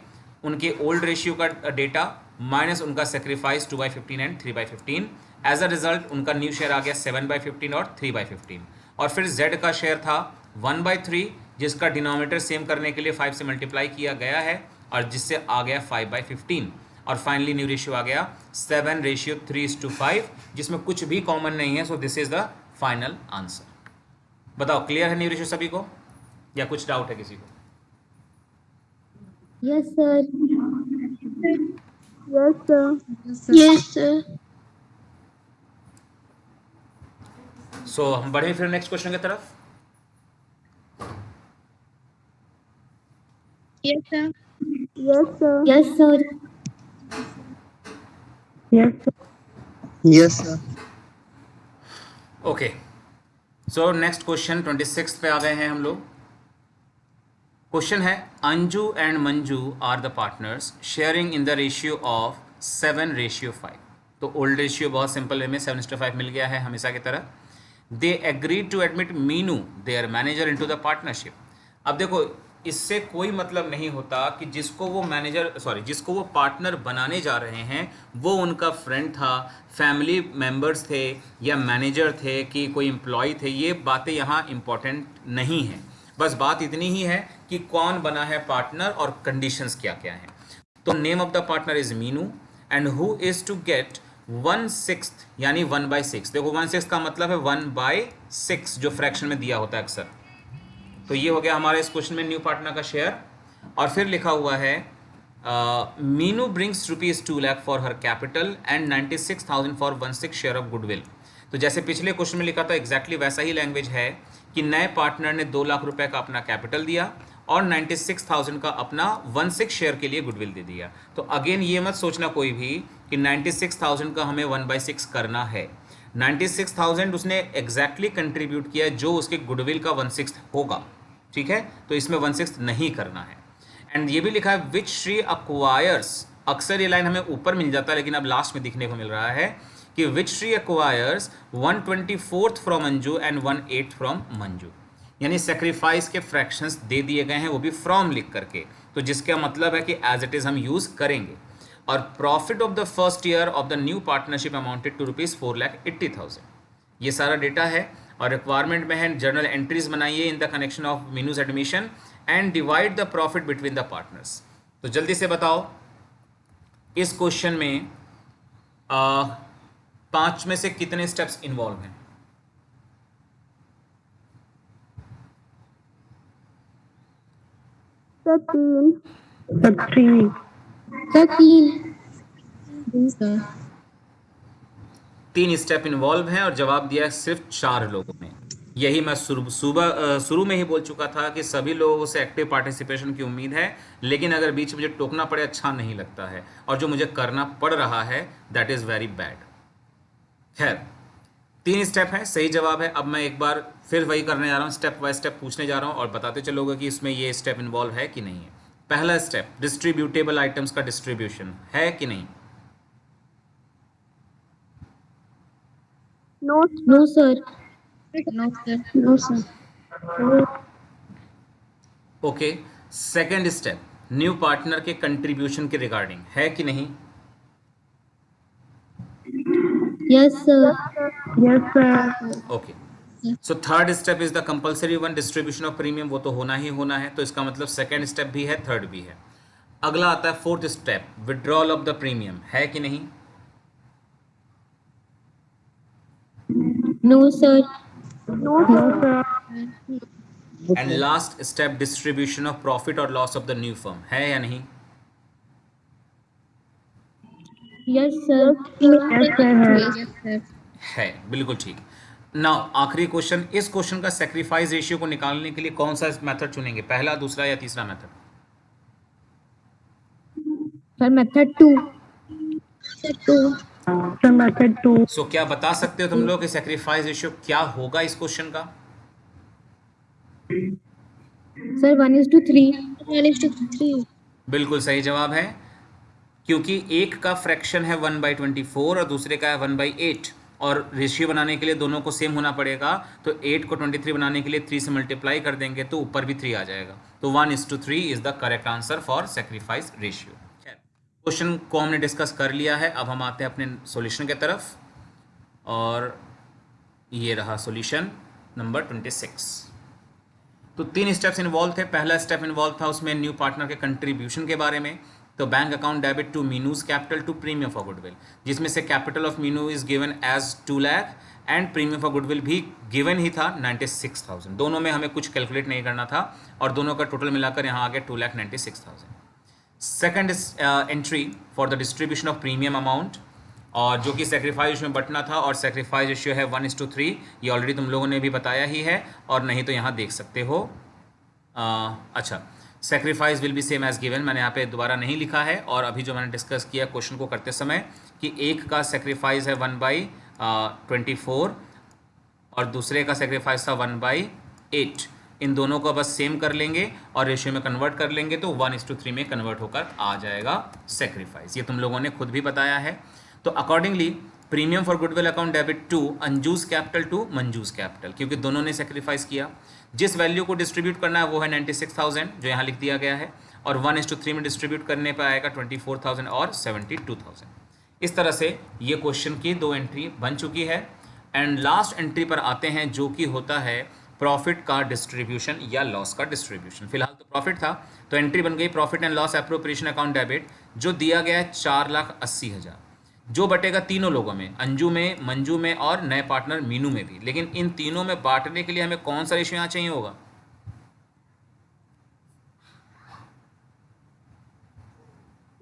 उनके ओल्ड रेशियो का डेटा माइनस उनका sacrifice 2/15 and 3/15। As a result उनका न्यू शेयर आ गया 7/15 और 3/15। और फिर जेड का शेयर था 1/3, जिसका डिनोमिनेटर सेम करने के लिए 5 से मल्टीप्लाई किया गया है और जिससे आ गया 5/15। और फाइनली न्यू रेशियो आ गया 7:3:5, जिसमें कुछ भी कॉमन नहीं है। So this is the final answer. बताओ, क्लियर है न्यू रेशियो सभी को या कुछ डाउट है किसी को? Yes, sir. Yes, sir. Yes, sir. सो हम बढ़े फिर नेक्स्ट क्वेश्चन की तरफ. Yes, sir. Yes, sir. Yes, sir. Yes, sir. Yes, sir. Okay, so next question 26 पे आ गए हैं हम लोग. क्वेश्चन है Anju and Manju are the partners sharing in the ratio of 7:5. तो ओल्ड रेशियो बहुत सिंपल वे में 7:5 मिल गया है हमेशा की तरह. They agreed to admit Meenu their manager into the partnership. अब देखो, इससे कोई मतलब नहीं होता कि जिसको वो पार्टनर बनाने जा रहे हैं वो उनका फ्रेंड था, फैमिली मेम्बर्स थे या मैनेजर थे कि कोई एम्प्लॉय थे. ये बातें यहाँ इम्पॉर्टेंट नहीं हैं. बस बात इतनी ही है कि कौन बना है पार्टनर और कंडीशंस क्या क्या हैं. तो name of the partner is Meenu and who is to get 1/6 यानी 1/6. देखो 1/6 का मतलब है 1/6 जो फ्रैक्शन में दिया होता है अक्सर. तो ये हो गया हमारे इस क्वेश्चन में न्यू पार्टनर का शेयर. और फिर लिखा हुआ है Meenu brings ₹2 lakh for her capital and 96,000 for 1/6 share of goodwill. तो जैसे पिछले क्वेश्चन में लिखा था एग्जैक्टली वैसा ही लैंग्वेज है कि नए पार्टनर ने 2 लाख रुपए का अपना कैपिटल दिया और 96,000 का अपना 1/6 शेयर के लिए गुडविल दे दिया. तो अगेन ये मत सोचना कोई भी कि 96,000 का हमें 1/6 करना है. 96,000 उसने एग्जैक्टली कंट्रीब्यूट किया जो उसके गुडविल का 1/6 होगा. ठीक है, तो इसमें 1/6 नहीं करना है. एंड ये भी लिखा है विच श्री अक्वायर्स. अक्सर ये लाइन हमें ऊपर मिल जाता है लेकिन अब लास्ट में दिखने को मिल रहा है कि which Shri acquires 1/24 from Anju and 1/8 from Manju. यानी सेक्रीफाइस के फ्रैक्शंस दे दिए गए हैं, वो भी फ्रॉम लिख करके. तो जिसका मतलब है कि एज इट इज हम यूज करेंगे. और profit of the first year of the new partnership amounted to ₹4,80,000. ये सारा डेटा है और रिक्वायरमेंट में है जर्नल एंट्रीज बनाइए in the connection of Meenu's admission and divide the profit between the partners. तो जल्दी से बताओ इस क्वेश्चन में 5 में से कितने स्टेप्स इन्वॉल्व हैं? तीन स्टेप इन्वॉल्व हैं और जवाब दिया है सिर्फ 4 लोगों ने. यही मैं शुरू में ही बोल चुका था कि सभी लोगों से एक्टिव पार्टिसिपेशन की उम्मीद है, लेकिन अगर बीच में मुझे टोकना पड़े अच्छा नहीं लगता है और जो मुझे करना पड़ रहा है दैट इज़ वेरी बैड. खैर 3 स्टेप है, सही जवाब है. अब मैं एक बार फिर वही करने जा रहा हूँ, स्टेप बाय स्टेप पूछने जा रहा हूँ और बताते चलोगे कि इसमें ये स्टेप इन्वॉल्व है कि नहीं है. पहला स्टेप डिस्ट्रीब्यूटेबल आइटम्स का डिस्ट्रीब्यूशन है कि नहीं? No, sir. No, sir. Okay. Second step new partner के कंट्रीब्यूशन के रिगार्डिंग है कि नहीं? Yes, sir. Yes, sir. Okay. So third step is the compulsory one, distribution of premium. वो तो होना ही होना है, तो इसका मतलब सेकेंड स्टेप भी है, थर्ड भी है. अगला आता है fourth step withdrawal of the premium. है कि नहीं? No, sir. No, sir. And last step distribution of profit और loss of the new firm. है या नहीं? Yes, sir. Yes, sir. है, बिल्कुल ठीक. नाउ आखिरी क्वेश्चन. इस क्वेश्चन का सेक्रीफाइस रेशियो को निकालने के लिए कौन सा मेथड चुनेंगे, पहला, दूसरा या तीसरा method? Sir, method 2. Sir, method 2. सो क्या बता सकते हो तुम लोग कि सेक्रीफाइस रेशियो क्या होगा इस क्वेश्चन का? Sir, 1:3. 1:3. बिल्कुल सही जवाब है, क्योंकि एक का फ्रैक्शन है 1/24 और दूसरे का है 1/8 और रेशियो बनाने के लिए दोनों को सेम होना पड़ेगा. तो 8 को 23 बनाने के लिए 3 से मल्टीप्लाई कर देंगे तो ऊपर भी 3 आ जाएगा. तो 1:3 is the correct answer for sacrifice ratio. Question को हमने डिस्कस कर लिया है. अब हम आते हैं अपने सॉल्यूशन की तरफ और ये रहा सॉल्यूशन नंबर 26. तो 3 स्टेप्स इन्वॉल्व थे. पहला स्टेप इन्वॉल्व था उसमें न्यू पार्टनर के कंट्रीब्यूशन के बारे में. तो bank account debit to Meenu's capital to premium for goodwill, जिसमें से capital of Meenu is given as 2 lakh and premium for goodwill भी गिवन ही था 96,000. दोनों में हमें कुछ कैलकुलेट नहीं करना था और दोनों का टोटल मिलाकर यहाँ आ गया 2,96,000. Second entry for the distribution of premium amount और जो कि सेक्रीफाइस में बटना था, और सेक्रीफाइस रेशियो है 1:3। ये ऑलरेडी तुम लोगों ने भी बताया ही है, और नहीं तो यहाँ देख सकते हो। अच्छा, sacrifice will be same as given, मैंने यहाँ पे दोबारा नहीं लिखा है। और अभी जो मैंने डिस्कस किया क्वेश्चन को करते समय कि एक का सेक्रीफाइस है 1/24 और दूसरे का सेक्रीफाइस था 1/8। इन दोनों को बस सेम कर लेंगे और रेशियो में कन्वर्ट कर लेंगे तो 1:3 में कन्वर्ट होकर आ जाएगा सेक्रीफाइस। ये तुम लोगों ने खुद भी बताया है। तो accordingly premium for goodwill account debit to Anju's capital to Manju's capital, क्योंकि दोनों ने सेक्रीफाइस किया। जिस वैल्यू को डिस्ट्रीब्यूट करना है वो है 96,000 जो यहाँ लिख दिया गया है, और 1:3 में डिस्ट्रीब्यूट करने पर आएगा 24,000 और 72,000। इस तरह से ये क्वेश्चन की 2 एंट्री बन चुकी है। एंड लास्ट एंट्री पर आते हैं जो कि होता है प्रॉफिट का डिस्ट्रीब्यूशन या लॉस का डिस्ट्रीब्यूशन। फिलहाल तो प्रॉफिट था, तो एंट्री बन गई profit and loss appropriation account debit, जो दिया गया है 4,80,000, जो बटेगा तीनों लोगों में, अंजू में, मंजू में और नए पार्टनर मीनू में भी। लेकिन इन तीनों में बांटने के लिए हमें कौन सा रेशियो यहाँ चाहिए होगा?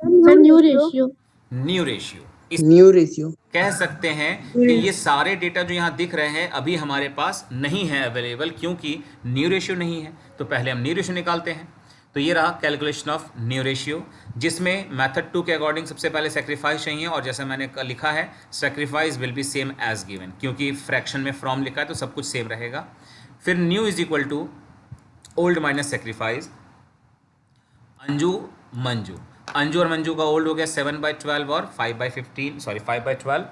New ratio. New ratio. New ratio कह सकते हैं कि ये सारे डेटा जो यहाँ दिख रहे हैं अभी हमारे पास नहीं है अवेलेबल, क्योंकि न्यू रेशियो नहीं है। तो पहले हम न्यू रेशियो निकालते हैं। तो ये रहा कैलकुलेशन ऑफ न्यू रेशियो, जिसमें मेथड 2 के अकॉर्डिंग सबसे पहले सेक्रीफाइस चाहिए, और जैसा मैंने लिखा है sacrifice will be same as given, क्योंकि फ्रैक्शन में फ्रॉम लिखा है तो सब कुछ सेम रहेगा। फिर new is equal to old minus sacrifice, Anju Manju. Anju और मंजू का ओल्ड हो गया 7/12 और 5/12,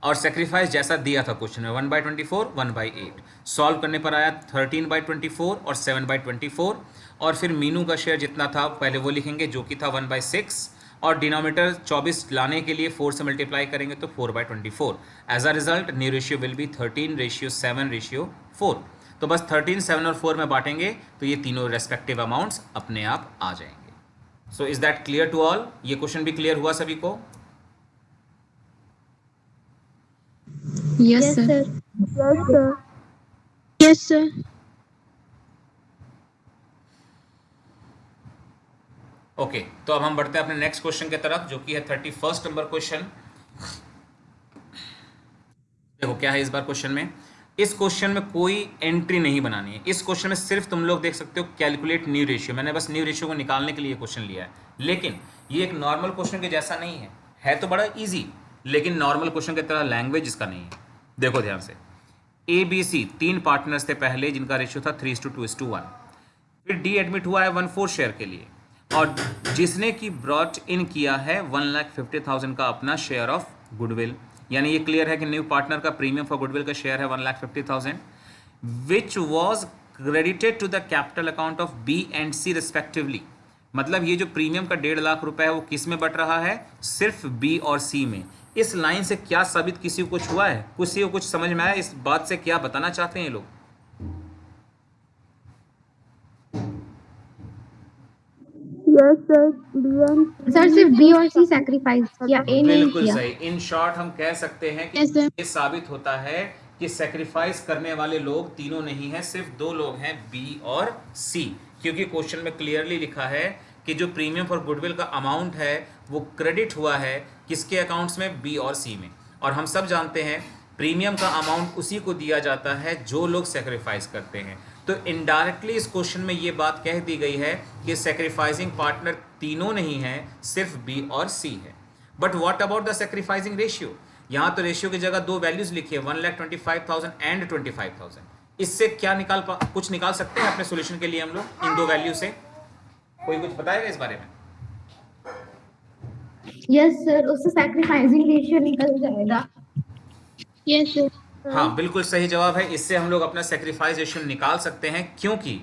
और सेक्रीफाइस जैसा दिया था क्वेश्चन में 1/24 1/8। सॉल्व करने पर आया 13/24 और 7/24। और फिर मीनू का शेयर जितना था पहले वो लिखेंगे, जो कि था 1/6, और डिनोमिनेटर 24 लाने के लिए 4 से मल्टीप्लाई करेंगे तो 4/24। As a result new ratio will be 13:7:4। तो बस 13, 7 और 4 में बांटेंगे तो ये तीनों रेस्पेक्टिव अमाउंट्स अपने आप आ जाएंगे। So is that clear to all? ये क्वेश्चन भी क्लियर हुआ सभी को? Yes sir. Yes sir. Okay, तो अब हम बढ़ते हैं अपने नेक्स्ट क्वेश्चन की तरफ, जो कि है 31 नंबर क्वेश्चन। देखो क्या है इस बार क्वेश्चन में। इस क्वेश्चन में कोई एंट्री नहीं बनानी है। इस क्वेश्चन में सिर्फ तुम लोग देख सकते हो कैलकुलेट न्यू रेशियो। मैंने बस न्यू रेशियो को निकालने के लिए क्वेश्चन लिया है, लेकिन ये एक नॉर्मल क्वेश्चन के जैसा नहीं है तो बड़ा इजी, लेकिन नॉर्मल क्वेश्चन की तरह लैंग्वेज इसका नहीं है। देखो ध्यान से, ABC 3 पार्टनर्स थे पहले, जिनका रेशियो था 3:2:1। फिर डी एडमिट हुआ है 1/4 शेयर के लिए, और जिसने कि ब्रॉट इन किया है 1,50,000 का अपना शेयर ऑफ गुडविल। यानी ये क्लियर है कि न्यू पार्टनर का प्रीमियम फॉर गुडविल का शेयर है 1,50,000, which was credited to the capital account of B and C respectively. मतलब ये जो प्रीमियम का 1.5 लाख रुपए है वो किस में बट रहा है? सिर्फ B और C में। इस लाइन से क्या साबित, किसी को कुछ हुआ है? किसी को कुछ समझ में आया इस बात से क्या बताना चाहते हैं ये लोग? Yes sir. सर सिर्फ बी और सी सैक्रिफाइस किया, ए नहीं बिल्कुल किया। सही। इन शॉर्ट हम कह सकते हैं कि Yes, sir. ये साबित होता है कि सेक्रीफाइस करने वाले लोग तीनों नहीं हैं, सिर्फ 2 लोग हैं, B और C। क्योंकि क्वेश्चन में क्लियरली लिखा है कि जो प्रीमियम फॉर गुडविल का अमाउंट है वो क्रेडिट हुआ है किसके अकाउंट्स में? B और C में। और हम सब जानते हैं प्रीमियम का अमाउंट उसी को दिया जाता है जो लोग सेक्रीफाइस करते हैं। तो इनडायरेक्टली इस क्वेश्चन में ये बात कह दी गई है कि सेक्रीफाइसिंग पार्टनर तीनों नहीं है, सिर्फ B और C है। But what about the sacrificing ratio? यहाँ तो रेशियो की जगह 2 वैल्यूज लिखी है, 1,25,000 एंड 25,000। इससे क्या कुछ निकाल सकते हैं अपने सॉल्यूशन के लिए हम लोग इन 2 वैल्यू से? कोई कुछ बताएगा इस बारे में? यस सर, उससे सैक्रिफाइसिंग रेशियो निकल जाएगा। Yes sir. हाँ, बिल्कुल सही जवाब है। इससे हम लोग अपना सेक्रीफाइस रेशियो निकाल सकते हैं, क्योंकि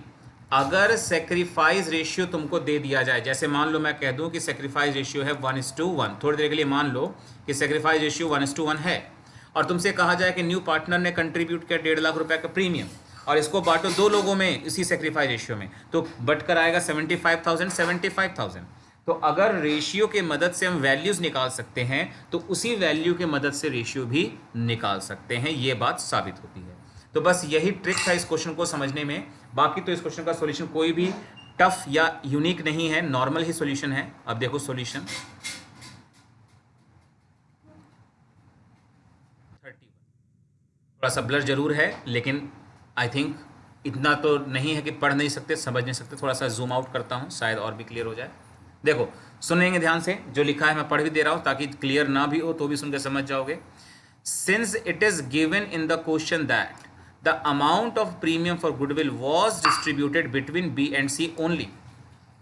अगर सेक्रीफाइस रेशियो तुमको दे दिया जाए, जैसे मान लो मैं कह दूं कि सेक्रीफाइस रेशियो है 1:1, थोड़ी देर के लिए मान लो कि सेक्रीफाइस रेशियो 1:1 है, और तुमसे कहा जाए कि न्यू पार्टनर ने कंट्रीब्यूट किया 1.5 लाख रुपए का प्रीमियम, और इसको बांटो 2 लोगों में इसी सेक्रीफाइस रेशियो में, तो बट कर आएगा 75,000। तो अगर रेशियो के मदद से हम वैल्यूज निकाल सकते हैं तो उसी वैल्यू के मदद से रेशियो भी निकाल सकते हैं। ये बात साबित होती है। तो बस यही ट्रिक था इस क्वेश्चन को समझने में। बाकी तो इस क्वेश्चन का सॉल्यूशन कोई भी टफ या यूनिक नहीं है, नॉर्मल ही सॉल्यूशन है। अब देखो सॉल्यूशन, थोड़ा सा ब्लर जरूर है, लेकिन आई थिंक इतना तो नहीं है कि पढ़ नहीं सकते, समझ नहीं सकते। थोड़ा सा जूम आउट करता हूँ, शायद और भी क्लियर हो जाए। देखो, सुनेंगे ध्यान से, जो लिखा है मैं पढ़ भी दे रहा हूँ ताकि क्लियर ना भी हो तो भी सुन के समझ जाओगे। Since it is given in the question that the amount of premium for goodwill was distributed between B and C only,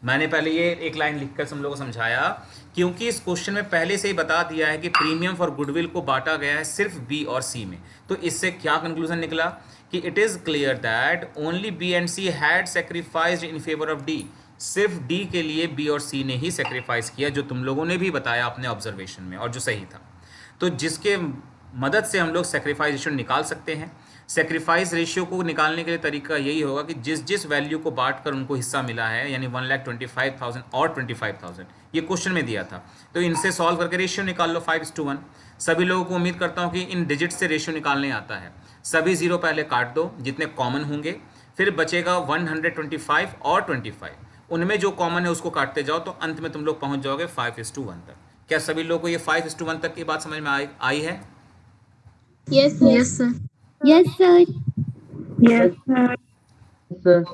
मैंने पहले ये एक लाइन लिखकर तुम लोगों को समझाया, क्योंकि इस क्वेश्चन में पहले से ही बता दिया है कि प्रीमियम फॉर गुडविल को बांटा गया है सिर्फ बी और सी में। तो इससे क्या कंक्लूजन निकला कि it is clear that only B and C had sacrificed in favour of D. सिर्फ डी के लिए बी और सी ने ही सेक्रीफाइस किया, जो तुम लोगों ने भी बताया अपने ऑब्जर्वेशन में और जो सही था। तो जिसके मदद से हम लोग सेक्रीफाइस रेशियो निकाल सकते हैं। सेक्रीफाइस रेशियो को निकालने के लिए तरीका यही होगा कि जिस जिस वैल्यू को बांट कर उनको हिस्सा मिला है, यानी 1,25,000 और 25,000, ये क्वेश्चन में दिया था, तो इनसे सॉल्व करके रेशियो निकाल लो 5:1। सभी लोगों को उम्मीद करता हूँ कि इन डिजिट से रेशियो निकालने आता है। सभी जीरो पहले काट दो जितने कॉमन होंगे, फिर बचेगा 125 और 25, उनमें जो कॉमन है उसको काटते जाओ, तो अंत में तुम लोग पहुँच जाओगे 5:1 तक। क्या सभी लोगों को ये 5:1 तक की बात समझ में आई है? Yes, sir. Yes, sir. Yes, sir.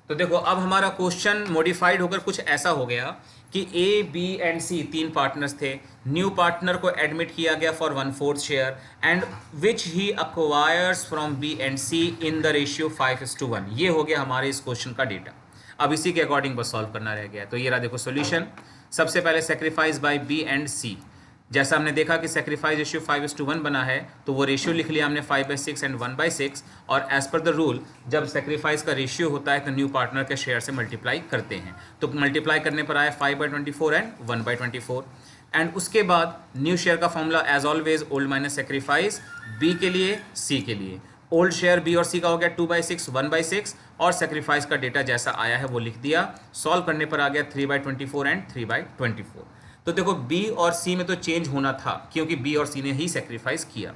तो देखो, अब हमारा क्वेश्चन मॉडिफाइड होकर कुछ ऐसा हो गया कि ए, बी एंड सी तीन पार्टनर्स थे। न्यू पार्टनर को एडमिट किया गया for 1/4 share and which he acquires from B and C in the ratio 5:1। ये हो गया हमारे इस क्वेश्चन का डेटा। अब इसी के अकॉर्डिंग बस सॉल्व करना रह गया। तो ये रहा देखो सॉल्यूशन। सबसे पहले सेक्रीफाइस बाय बी एंड सी। जैसा हमने देखा कि सेक्रीफाइस रेशियो 5:1 बना है, तो वो रेशियो लिख लिया हमने 5/6 एंड 1/6। और एज पर द रूल, जब सेक्रीफाइस का रेशियो होता है तो न्यू पार्टनर के शेयर से मल्टीप्लाई करते हैं। तो मल्टीप्लाई करने पर आया 5/24 एंड 1/24। एंड उसके बाद न्यू शेयर का formula as always old minus sacrifice, B के लिए सी के लिए। ओल्ड शेयर बी और सी का हो गया 2/6 1/6, और सेक्रीफाइस का डेटा जैसा आया है वो लिख दिया। सॉल्व करने पर आ गया 3/24 एंड 3/24। तो देखो, बी और सी में तो चेंज होना था क्योंकि बी और सी ने ही सेक्रीफाइस किया,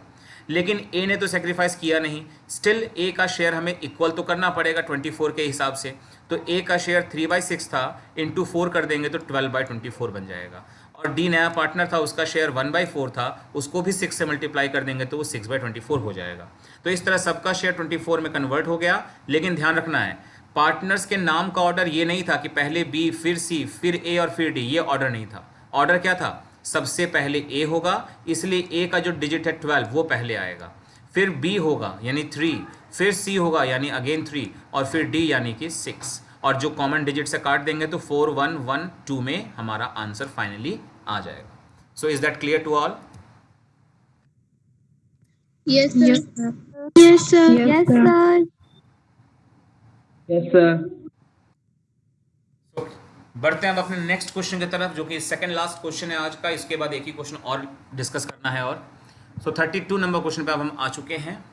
लेकिन ए ने तो सेक्रीफाइस किया नहीं। स्टिल ए का शेयर हमें इक्वल तो करना पड़ेगा 24 के हिसाब से। तो ए का शेयर 3/6 था, इंटू 4 कर देंगे तो 12/24 बन जाएगा। और डी नया पार्टनर था, उसका शेयर 1/4 था, उसको भी 6 से मल्टीप्लाई कर देंगे तो वो 6/24 हो जाएगा। तो इस तरह सबका शेयर 24 में कन्वर्ट हो गया। लेकिन ध्यान रखना है, पार्टनर्स के नाम का ऑर्डर ये नहीं था कि पहले बी फिर सी फिर ए और फिर डी, ये ऑर्डर नहीं था। ऑर्डर क्या था? सबसे पहले ए होगा, इसलिए ए का जो डिजिट है 12 वो पहले आएगा, फिर बी होगा यानी 3, फिर सी होगा यानी अगेन 3, और फिर डी यानी कि 6। और जो कॉमन डिजिट से काट देंगे तो 4 1 1 2 में हमारा आंसर फाइनली आ जाएगा। So is that clear to all? Yes, sir. Yes, sir. Yes, sir. Yes, sir. बढ़ते हैं अब अपने नेक्स्ट क्वेश्चन की तरफ, जो कि सेकंड लास्ट क्वेश्चन है आज का। इसके बाद एक ही क्वेश्चन और डिस्कस करना है। और 32 नंबर क्वेश्चन पे अब हम आ चुके हैं।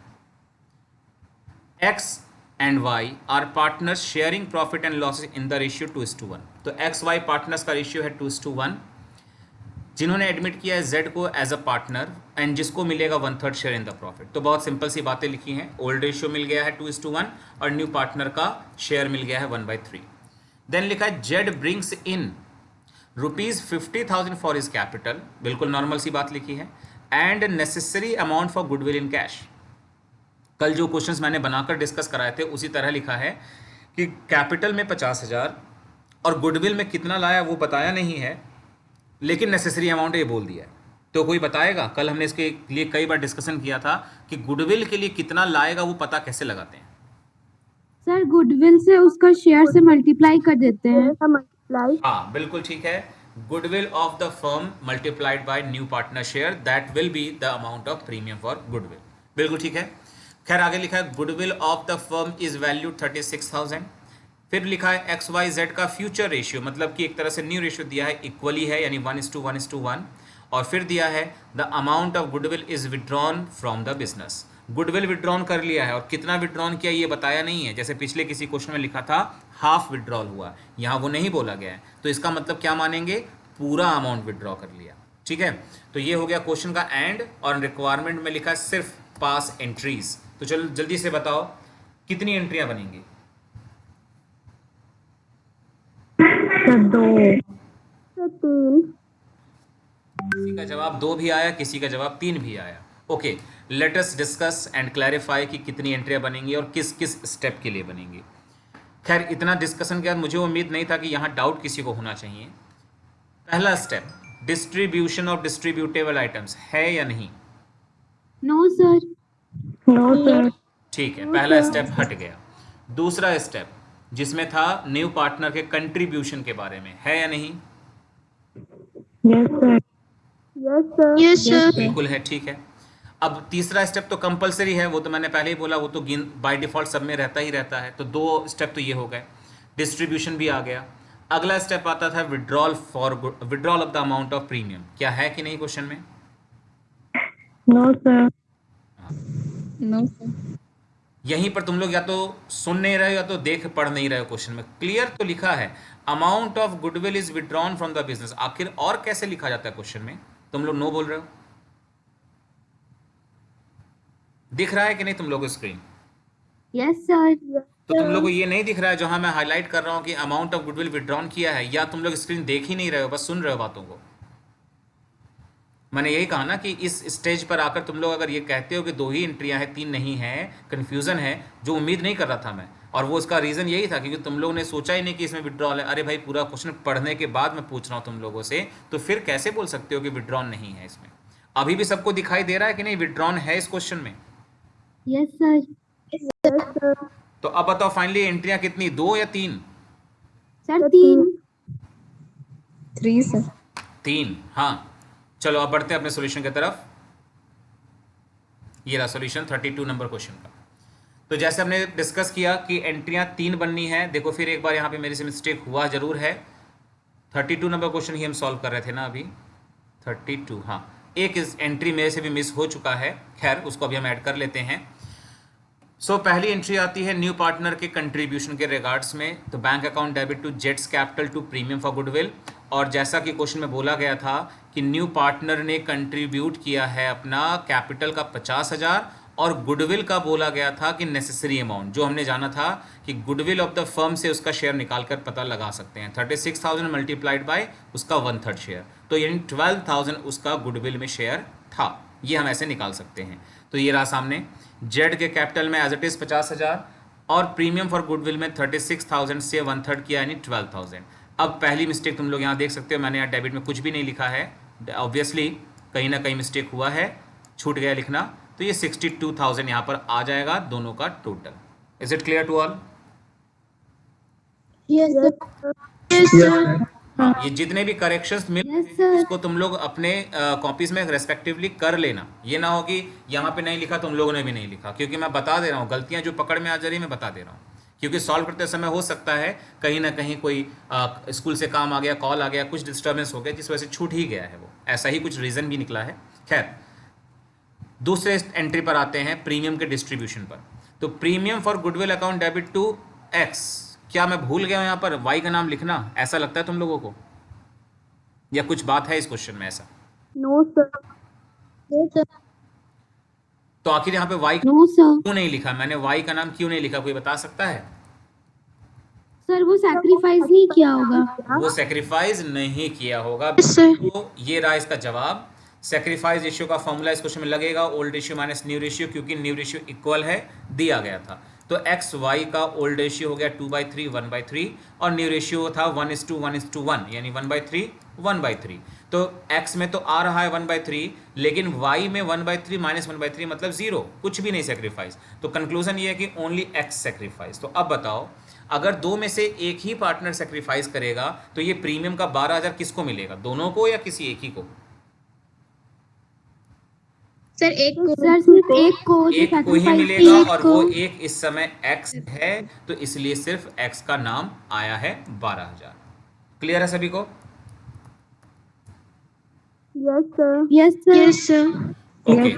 X and Y are partners sharing profit and losses in the ratio 2:1। तो एक्स वाई पार्टनर्स का रेशियो है 2:1, जिन्होंने एडमिट किया है जेड को एज अ पार्टनर एंड जिसको मिलेगा 1/3 शेयर इन द प्रॉफिट। तो बहुत सिंपल सी बातें लिखी हैं। ओल्ड रेशियो मिल गया है 2:1 और न्यू पार्टनर का शेयर मिल गया है 1/3। देन लिखा है Z brings in ₹50,000 for his capital, बिल्कुल नॉर्मल सी बात लिखी है, and necessary amount for goodwill in cash. कल जो क्वेश्चंस मैंने बनाकर डिस्कस कराए थे उसी तरह लिखा है कि कैपिटल में 50,000 और गुडविल में कितना लाया वो बताया नहीं है, लेकिन नेसेसरी अमाउंट ये बोल दिया है। तो कोई बताएगा? कल हमने इसके लिए कई बार डिस्कशन किया था कि गुडविल के लिए कितना लाएगा वो पता कैसे लगाते हैं। सर गुडविल से उसका शेयर से मल्टीप्लाई कर देते हैं। हाँ, बिल्कुल ठीक है। Goodwill of the firm multiplied by new partner share, that will be the amount of premium for goodwill. बिल्कुल ठीक है। खैर, आगे लिखा है goodwill of the firm is valued 36,000। फिर लिखा है एक्स वाई जेड का फ्यूचर रेशियो, मतलब कि एक तरह से न्यू रेशियो दिया है, इक्वली है यानी 1:1:1। और फिर दिया है the amount of goodwill is withdrawn from the business. Goodwill withdrawn कर लिया है और कितना विड्रॉन किया ये बताया नहीं है। जैसे पिछले किसी क्वेश्चन में लिखा था हाफ विड्रॉल हुआ, यहाँ वो नहीं बोला गया है। तो इसका मतलब क्या मानेंगे? पूरा अमाउंट विड्रॉ कर लिया। ठीक है, तो ये हो गया क्वेश्चन का एंड। और रिक्वायरमेंट में लिखा है सिर्फ पास एंट्रीज। तो चलो जल्दी से बताओ कितनी एंट्रियां बनेंगी? 2 3। किसी का जवाब 2 भी आया, किसी का जवाब 3 भी आया। Okay, let us discuss and clarify कि कितनी एंट्रियां बनेंगी और किस किस स्टेप के लिए बनेंगी। खैर, इतना डिस्कशन के बाद मुझे उम्मीद नहीं था कि यहाँ डाउट किसी को होना चाहिए। पहला step, distribution of distributable items, है या नहीं? No sir. No, sir. ठीक है, पहला स्टेप हट गया। दूसरा स्टेप जिसमें था न्यू पार्टनर के कंट्रीब्यूशन के बारे में, है या नहीं? Yes, sir. Yes, sir. बिल्कुल है, ठीक है। अब तीसरा स्टेप तो कंपलसरी है, वो तो मैंने पहले ही बोला, वो तो बाय डिफॉल्ट सब में रहता ही रहता है। तो 2 स्टेप तो ये हो गए, डिस्ट्रीब्यूशन भी आ गया। अगला स्टेप आता था withdrawal of the amount of premium, क्या है कि नहीं क्वेश्चन में? No, sir. No, sir. यहीं पर तुम लोग या तो सुन नहीं रहे हो या तो देख पढ़ नहीं रहे हो। क्वेश्चन में क्लियर तो लिखा है, amount of goodwill is withdrawn from the business. आखिर और कैसे लिखा जाता है क्वेश्चन में? तुम लोग नो बोल रहे हो। दिख रहा है कि नहीं तुम लोग स्क्रीन? Yes sir. तो तुम लोग को ये नहीं दिख रहा है जहां मैं हाईलाइट कर रहा हूं कि अमाउंट ऑफ गुडविल विड्रॉन किया है, या तुम लोग स्क्रीन देख ही नहीं रहे हो, बस सुन रहे हो बातों को? मैंने यही कहा ना कि इस स्टेज पर आकर तुम लोग अगर ये कहते हो कि 2 ही एंट्रियां हैं, 3 नहीं है, कन्फ्यूजन है, जो उम्मीद नहीं कर रहा था मैं, और वो उसका रीज़न यही था क्योंकि तुम लोगों ने सोचा ही नहीं कि इसमें विड्रॉल है। अरे भाई, पूरा क्वेश्चन पढ़ने के बाद मैं पूछ रहा हूँ तुम लोगों से, तो फिर कैसे बोल सकते हो कि विड्रॉन नहीं है इसमें? अभी भी सबको दिखाई दे रहा है कि नहीं विड्रॉन है इस क्वेश्चन में? Yes sir. तो अब बताओ फाइनली एंट्रियां कितनी, 2 या 3? सर 3। 3, sir. 3, हाँ। चलो अब बढ़ते हैं अपने सॉल्यूशन की तरफ। ये रहा सॉल्यूशन 32 नंबर क्वेश्चन का। तो जैसे हमने डिस्कस किया कि एंट्रियां 3 बननी है। देखो फिर एक बार यहाँ पे मेरे से मिस्टेक हुआ जरूर है। 32 नंबर क्वेश्चन ही हम सॉल्व कर रहे थे ना अभी। 32, हाँ, एक इस एंट्री मेरे से भी मिस हो चुका है, खैर उसको अभी हम ऐड कर लेते हैं। सो पहली एंट्री आती है न्यू पार्टनर के कंट्रीब्यूशन के रिगार्ड्स में। तो बैंक अकाउंट डेबिट टू जेट्स capital to premium for goodwill. और जैसा कि क्वेश्चन में बोला गया था कि न्यू पार्टनर ने कंट्रीब्यूट किया है अपना कैपिटल का 50,000 और गुडविल का बोला गया था कि नेसेसरी अमाउंट, जो हमने जाना था कि गुडविल ऑफ द फर्म से उसका शेयर निकाल कर पता लगा सकते हैं। 36,000 मल्टीप्लाइड बाय उसका 1/3 शेयर, तो यानी 12,000 उसका गुडविल में शेयर था। ये हम ऐसे निकाल सकते हैं। तो ये रहा सामने, जेड के कैपिटल में एज इट इज़ 50,000 और प्रीमियम फॉर गुडविल में 36,000 से 1/3 किया यानी 12,000। अब पहली मिस्टेक तुम लोग यहाँ देख सकते हो, मैंने यहाँ डेबिट में कुछ भी नहीं लिखा है। ऑब्वियसली कहीं ना कहीं मिस्टेक हुआ है, छूट गया लिखना। तो ये 62,000 यहाँ पर आ जाएगा दोनों का total. Is it clear to all? Yes, sir. Yes, sir. हाँ, ये जितने भी करेक्शंस मिल Yes, sir. इसको तुम लोग अपने कॉपीज में रेस्पेक्टिवली कर लेना। ये ना हो कि यहाँ पे नहीं लिखा तुम लोगों ने भी नहीं लिखा, क्योंकि मैं बता दे रहा हूँ गलतियाँ जो पकड़ में आ जा रही है मैं बता दे रहा हूँ। क्योंकि सॉल्व करते समय हो सकता है कहीं ना कहीं कोई स्कूल से काम आ गया, कॉल आ गया, कुछ डिस्टर्बेंस हो गया जिस वजह से छूट ही गया है, वो ऐसा ही कुछ रीज़न भी निकला है। खैर, दूसरे एंट्री पर आते हैं प्रीमियम के डिस्ट्रीब्यूशन पर। तो premium for goodwill account debit to X, क्या मैं भूल गया हूँ यहाँ पर वाई का नाम लिखना? ऐसा लगता है तुम लोगों को, या कुछ बात है इस क्वेश्चन में ऐसा? No sir. Yes, sir. तो आखिर यहाँ पे वाई नो सर। क्यों नहीं लिखा? मैंने वाई का नाम क्यों नहीं लिखा, कोई बता सकता है? सर वो सैक्रिफाइस नहीं किया होगा। वो सेक्रीफाइस नहीं किया होगा। Yes, sir. तो ये रहा इसका जवाब। सेक्रीफाइस रेशियो का फॉर्मूला इस क्वेश्चन में लगेगा old ratio minus new ratio, क्योंकि न्यू रेशियो इक्वल है दिया गया था। तो एक्स वाई का ओल्ड रेशियो हो गया 2/3 1/3 और न्यू रेशियो था 1:1:1 यानी 1/3 1/3। तो x में तो आ रहा है 1/3, लेकिन y में 1/3 माइनस 1/3 मतलब 0, कुछ भी नहीं सेक्रीफाइस। तो कंक्लूजन ये है कि ओनली x सेक्रीफाइस। तो अब बताओ, अगर 2 में से एक ही पार्टनर सेक्रीफाइस करेगा तो ये प्रीमियम का 12,000 किसको मिलेगा? दोनों को या किसी एक ही को? सर एक को सर सिर्फ एक को जो एक को ही sacrifice मिलेगा एक और को। वो एक इस समय x है, तो इसलिए सिर्फ x का नाम आया है 12,000। क्लियर है सभी को? Yes sir. Yes sir. Yes, sir. Okay,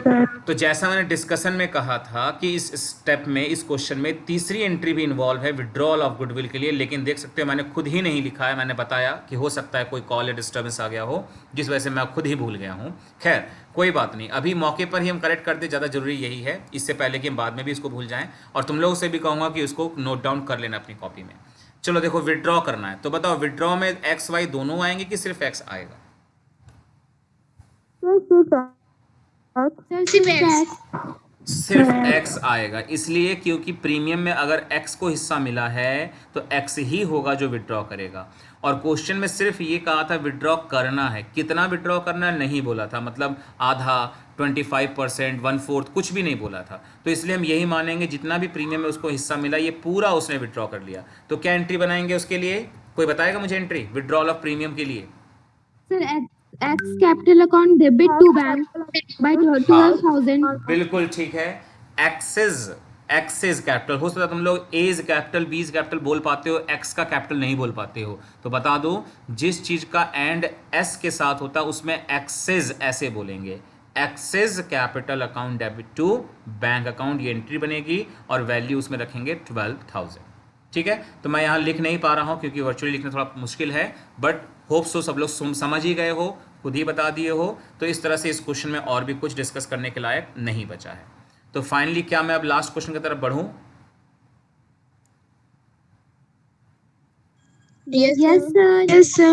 तो जैसा मैंने डिस्कशन में कहा था कि इस स्टेप में, इस क्वेश्चन में तीसरी एंट्री भी इन्वॉल्व है विड्रॉल ऑफ गुडविल के लिए। लेकिन देख सकते हो मैंने खुद ही नहीं लिखा है। मैंने बताया कि हो सकता है कोई कॉल या डिस्टर्बेंस आ गया हो जिस वजह से मैं खुद ही भूल गया हूँ। खैर कोई बात नहीं, अभी मौके पर ही हम करेक्ट कर दे, ज़्यादा जरूरी यही है, इससे पहले कि हम बाद में भी इसको भूल जाएं। और तुम लोगों से भी कहूँगा कि उसको नोट डाउन कर लेना अपनी कॉपी में। चलो देखो, विड्रॉ करना है तो बताओ विड्रॉ में एक्स वाई दोनों आएंगे कि सिर्फ एक्स आएगा? सर सिर्फ सिर्फ X। X। सिर्फ एक्स आएगा, इसलिए क्योंकि प्रीमियम में अगर एक्स को हिस्सा मिला है तो एक्स ही होगा जो विड्रॉ करेगा। और क्वेश्चन में सिर्फ ये कहा था विड्रॉ करना है, कितना विड्रॉ करना है नहीं बोला था, मतलब आधा, 25%, 1/4 कुछ भी नहीं बोला था। तो इसलिए हम यही मानेंगे जितना भी प्रीमियम में उसको हिस्सा मिला ये पूरा उसने विड्रॉ कर लिया। तो क्या एंट्री बनाएंगे उसके लिए, कोई बताएगा मुझे एंट्री विड्रॉल ऑफ प्रीमियम के लिए? Sir X capital account debit to bank by 12,000। बिल्कुल ठीक है। एक्सेस, एक्सेस कैपिटल हो सकता है तुम लोग एज कैपिटल बीज कैपिटल बोल पाते हो, एक्स का कैपिटल नहीं बोल पाते हो, तो बता दो जिस चीज का एंड एस के साथ होता है उसमें एक्सेस ऐसे बोलेंगे, X's capital account debit to bank account, ये एंट्री बनेगी और वैल्यू उसमें रखेंगे 12,000। ठीक है, तो मैं यहाँ लिख नहीं पा रहा हूँ क्योंकि वर्चुअली लिखना थोड़ा मुश्किल है, बट होप सो सब लोग समझ ही गए हो, खुद ही बता दिए हो। तो इस तरह से इस क्वेश्चन में और भी कुछ डिस्कस करने के लायक नहीं बचा है। तो फाइनली क्या मैं अब लास्ट क्वेश्चन की तरफ बढ़ूं? Yes, Yes sir. sir। Yes, sir.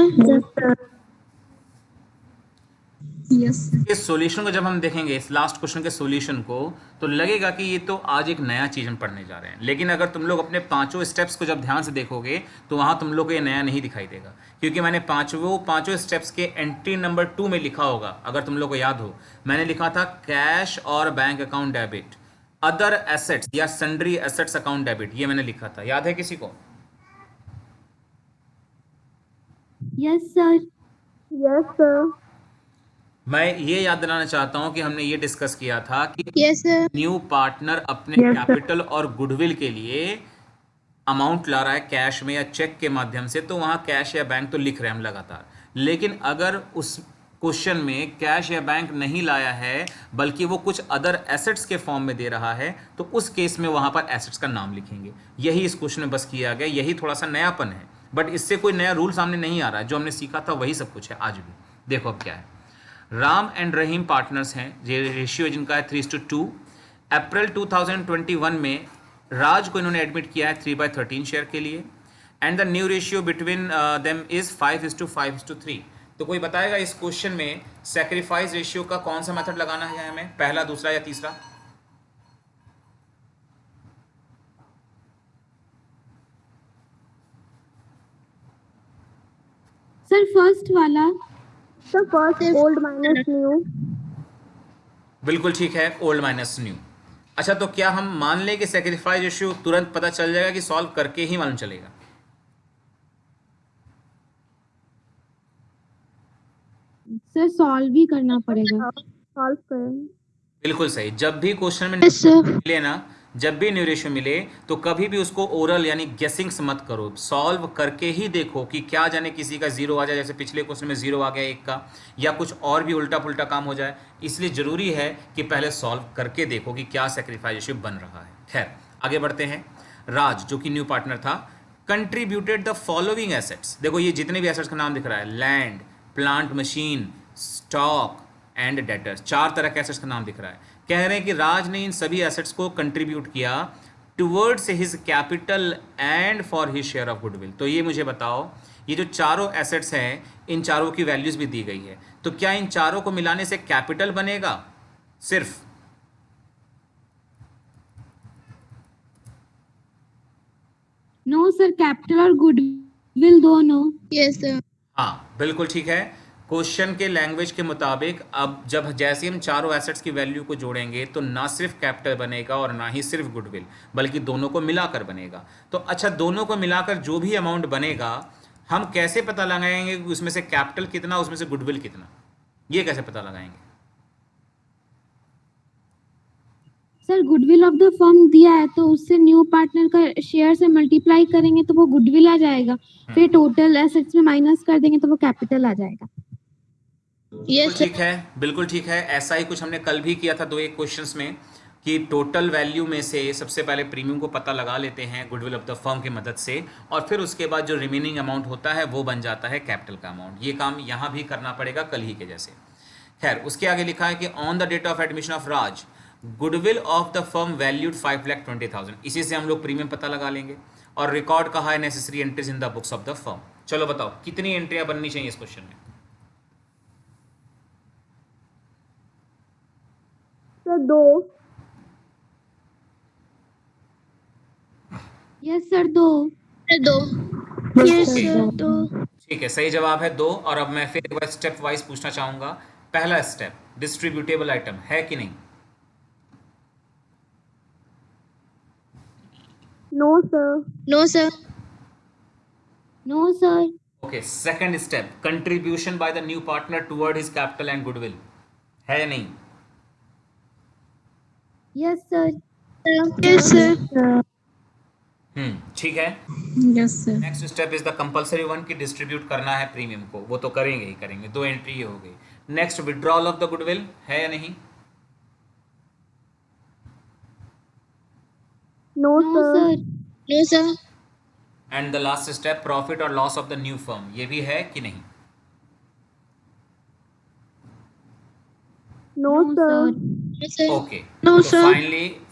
Yes, sir. इस सॉल्यूशन को जब हम देखेंगे, इस लास्ट क्वेश्चन के सॉल्यूशन को, तो लगेगा कि ये तो आज एक नया चीज़ हम पढ़ने जा रहे हैं, लेकिन अगर तुम लोग अपने पांचों स्टेप्स को जब ध्यान से देखोगे तो वहाँ तुम लोग को ये नया नहीं दिखाई देगा, क्योंकि मैंने पांचों स्टेप्स के एंट्री नंबर 2 में लिखा होगा, अगर तुम लोग को याद हो मैंने लिखा था कैश और bank account debit, other assets या सन्ड्री एसेट्स अकाउंट डेबिट, ये मैंने लिखा था, याद है किसी को? Yes sir। Yes, sir. मैं ये याद दिलाना चाहता हूं कि हमने ये डिस्कस किया था कि Yes, sir. न्यू पार्टनर अपने कैपिटल और गुडविल के लिए अमाउंट ला रहा है कैश में या चेक के माध्यम से, तो वहाँ कैश या बैंक तो लिख रहे हैं हम लगातार, लेकिन अगर उस क्वेश्चन में कैश या बैंक नहीं लाया है बल्कि वो कुछ अदर एसेट्स के फॉर्म में दे रहा है, तो उस केस में वहाँ पर एसेट्स का नाम लिखेंगे। यही इस क्वेश्चन में बस किया गया, यही थोड़ा सा नयापन है, बट इससे कोई नया रूल सामने नहीं आ रहा है, जो हमने सीखा था वही सब कुछ है आज भी। देखो अब क्या है, राम एंड रहीम पार्टनर्स हैं, ये रेशियो जिनका है 3:2। अप्रैल 2021 में राज को इन्होंने एडमिट किया है 3/13 शेयर के लिए, and the new ratio between them is 5:5:3। तो कोई बताएगा इस क्वेश्चन में सेक्रीफाइस रेशियो का कौन सा मेथड लगाना है हमें, पहला, दूसरा या तीसरा? सर फर्स्ट वाला। So first old minus new. बिल्कुल ठीक है, ओल्ड माइनस न्यू। अच्छा, तो क्या हम मान लें कि सेक्रीफाइस रेशियो तुरंत पता चल जाएगा कि सॉल्व करके ही मालूम चलेगा? सर सॉल्व भी करना पड़ेगा। Solve करें. बिल्कुल सही। जब भी क्वेश्चन में Yes, sir. मिले ना, जब भी न्यू रेशियो मिले तो कभी भी उसको ओरल यानी गेसिंग्स मत करो, सॉल्व करके ही देखो कि क्या जाने किसी का जीरो आ जाए, जैसे पिछले क्वेश्चन में जीरो आ गया एक का, या कुछ और भी उल्टा पुल्टा काम हो जाए। इसलिए जरूरी है कि पहले सॉल्व करके देखो कि क्या सेक्रीफाइस रेशियो बन रहा है। खैर आगे बढ़ते हैं। राज जो कि न्यू पार्टनर था, कंट्रीब्यूटेड द फॉलोइंग एसेट्स, देखो ये जितने भी एसेट्स का नाम दिख रहा है, land, plant, machine, stock and debtors, 4 तरह के एसेट्स का नाम दिख रहा है। कह रहे हैं कि राज ने इन सभी एसेट्स को कंट्रीब्यूट किया towards his capital and for his share of goodwill. तो ये मुझे बताओ, ये जो चारों एसेट्स हैं इन चारों की वैल्यूज भी दी गई है, तो क्या इन चारों को मिलाने से कैपिटल बनेगा सिर्फ? नो सर, कैपिटल और गुडविल दोनों। Yes, sir. हाँ बिल्कुल ठीक है। क्वेश्चन के लैंग्वेज के मुताबिक अब जब जैसे हम चारों एसेट्स की वैल्यू को जोड़ेंगे तो ना सिर्फ कैपिटल बनेगा और ना ही सिर्फ गुडविल, बल्कि दोनों को मिलाकर बनेगा। तो अच्छा, दोनों को मिलाकर जो भी अमाउंट बनेगा हम कैसे पता लगाएंगे कि उसमें से कैपिटल कितना, उसमें से गुडविल कितना, ये कैसे पता लगाएंगे? Sir goodwill of the firm दिया है तो उससे न्यू पार्टनर का शेयर से मल्टीप्लाई करेंगे तो वो गुडविल आ जाएगा, फिर टोटल एसेट्स में माइनस कर देंगे तो वो कैपिटल आ जाएगा। Yes, sir. ठीक है, बिल्कुल ठीक है। ऐसा ही कुछ हमने कल भी किया था 2 एक क्वेश्चंस में, कि टोटल वैल्यू में से सबसे पहले प्रीमियम को पता लगा लेते हैं गुडविल ऑफ द फर्म की मदद से, और फिर उसके बाद जो रिमेनिंग अमाउंट होता है वो बन जाता है कैपिटल का अमाउंट। ये काम यहाँ भी करना पड़ेगा कल ही के जैसे। खैर उसके आगे लिखा है कि on the date of admission of Raj goodwill of the firm valued 5,20,000। इसी से हम लोग प्रीमियम पता लगा लेंगे, और रिकॉर्ड कहा है necessary entries in the books of the firm. चलो बताओ कितनी एंट्रियां बननी चाहिए इस क्वेश्चन में? Sir 2 yes sir 2 yes Okay. Sir 2 ठीक है, सही जवाब है 2। और अब मैं फिर एक बार स्टेप वाइज पूछना चाहूंगा। पहला स्टेप, डिस्ट्रीब्यूटेबल आइटम है कि नहीं? No sir no sir no sir okay, second step, contribution by the new partner toward his capital and goodwill, है या नहीं? यस सर यस सर ठीक है। Yes sir next step is the compulsory one कि distribute करना है premium को, वो तो करेंगे ही करेंगे, 2 एंट्री ये हो गई। Next, withdrawal of the goodwill है या नहीं? No no sir no sir and the last step, profit और loss of the new firm, ये भी है कि नहीं? नो सर ओके, No, तो sir.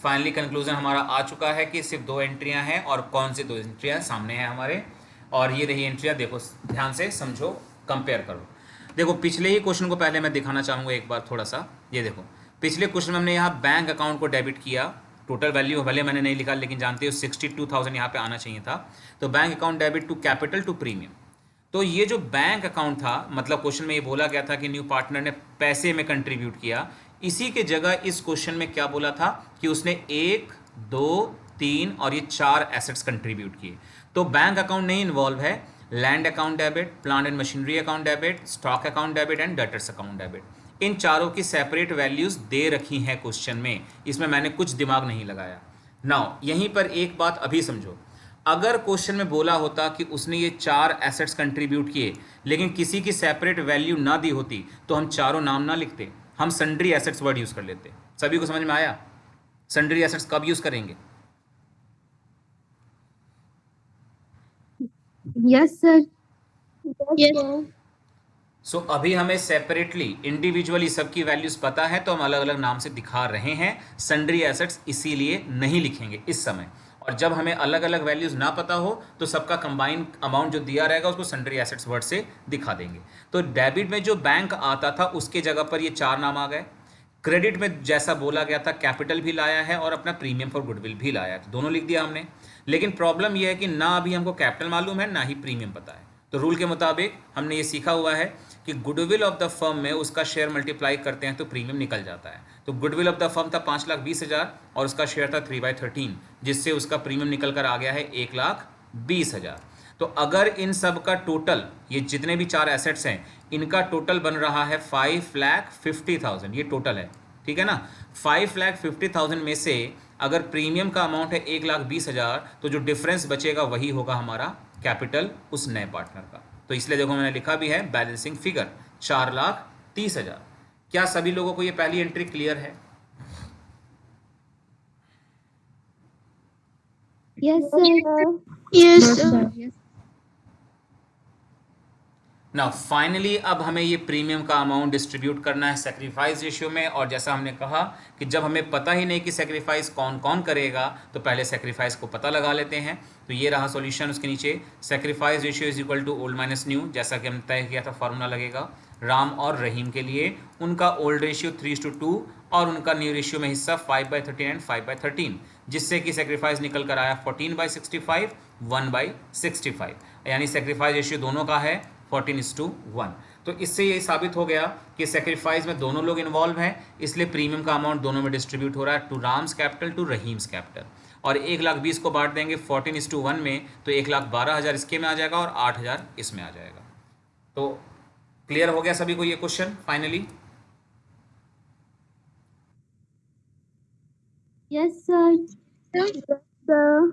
फाइनली कंक्लूजन हमारा आ चुका है कि सिर्फ 2 एंट्रियां हैं, और कौन सी 2 एंट्रियां सामने हैं हमारे, और ये रही एंट्रियां। देखो ध्यान से समझो, कंपेयर करो। देखो पिछले ही क्वेश्चन को पहले मैं दिखाना चाहूँगा एक बार थोड़ा सा। ये देखो, पिछले क्वेश्चन में हमने यहाँ बैंक अकाउंट को डेबिट किया, टोटल वैल्यू भले मैंने नहीं लिखा, लेकिन जानते हो 62,000 यहाँ पे आना चाहिए था। तो bank account debit to capital to premium. तो ये जो बैंक अकाउंट था, मतलब क्वेश्चन में ये बोला गया था कि न्यू पार्टनर ने पैसे में कंट्रीब्यूट किया, इसी के जगह इस क्वेश्चन में क्या बोला था कि उसने 1, 2, 3 और ये 4 एसेट्स कंट्रीब्यूट किए। तो बैंक अकाउंट नहीं इन्वॉल्व है, land account debit, plant and machinery account debit, stock account debit and debtors account debit. इन चारों की सेपरेट वैल्यूज दे रखी हैं क्वेश्चन में, इसमें मैंने कुछ दिमाग नहीं लगाया। नाउ यहीं पर एक बात अभी समझो, अगर क्वेश्चन में बोला होता कि उसने ये 4 एसेट्स कंट्रीब्यूट किए, लेकिन किसी की सेपरेट वैल्यू ना दी होती, तो हम चारों नाम ना लिखते, हम सन्ड्री एसेट्स वर्ड यूज कर लेते। सभी को समझ में आया? सन्ड्री एसेट्स कब यूज करेंगे? यस सर यस सो अभी हमें सेपरेटली इंडिविजुअली सबकी वैल्यूज पता है, तो हम अलग अलग नाम से दिखा रहे हैं। सन्ड्री एसेट्स इसीलिए नहीं लिखेंगे इस समय, और जब हमें अलग अलग वैल्यूज ना पता हो तो सबका कंबाइंड अमाउंट जो दिया रहेगा उसको सन्ड्री एसेट्स वर्ड से दिखा देंगे। तो डेबिट में जो बैंक आता था उसके जगह पर ये 4 नाम आ गए। क्रेडिट में जैसा बोला गया था, कैपिटल भी लाया है और अपना प्रीमियम फॉर गुडविल भी लाया है, तो दोनों लिख दिया हमने। लेकिन प्रॉब्लम यह है कि ना अभी हमको कैपिटल मालूम है, ना ही प्रीमियम पता है। तो रूल के मुताबिक हमने ये सीखा हुआ है कि गुडविल ऑफ द फर्म में उसका शेयर मल्टीप्लाई करते हैं तो प्रीमियम निकल जाता है। तो गुडविल ऑफ द फर्म था 5,20,000 और उसका शेयर था 3/13, जिससे उसका प्रीमियम निकल कर आ गया है 1,20,000। तो अगर इन सब का टोटल, ये जितने भी 4 एसेट्स हैं, इनका टोटल बन रहा है 5,50,000, ये टोटल है, ठीक है ना। 5,50,000 में से अगर प्रीमियम का अमाउंट है 1,20,000, तो जो डिफरेंस बचेगा वही होगा हमारा कैपिटल उस नए पार्टनर का। तो इसलिए देखो मैंने लिखा भी है बैलेंसिंग फिगर 4,30,000। क्या सभी लोगों को ये पहली एंट्री क्लियर है? यस सर यस ना फाइनली अब हमें ये प्रीमियम का अमाउंट डिस्ट्रीब्यूट करना है सेक्रीफाइस रेशियो में। और जैसा हमने कहा कि जब हमें पता ही नहीं कि सेक्रीफाइस कौन कौन करेगा, तो पहले सेक्रीफाइस को पता लगा लेते हैं। तो ये रहा सॉल्यूशन, उसके नीचे sacrifice ratio is equal to old minus new, जैसा कि हमने तय किया था फार्मूला लगेगा। राम और रहीम के लिए उनका ओल्ड रेशियो 3:2 और उनका न्यू रेशियो में हिस्सा 5/13 एंड 5/13, जिससे कि सेक्रीफाइस निकल कर आया 14/65, 1/65, यानी सेक्रीफाइस रेशियो दोनों का है 14:1। तो इससे ये साबित हो गया कि सेक्रीफाइस में दोनों लोग इन्वॉल्व हैं, इसलिए प्रीमियम का अमाउंट दोनों में डिस्ट्रीब्यूट हो रहा है, to Ram's capital to Rahim's capital. और 1,20,000 को बांट देंगे 14:1 में, तो 1,12,000 इसके में आ जाएगा और 8,000 इसमें आ जाएगा। तो क्लियर हो गया सभी को ये question finally? Yes sir sir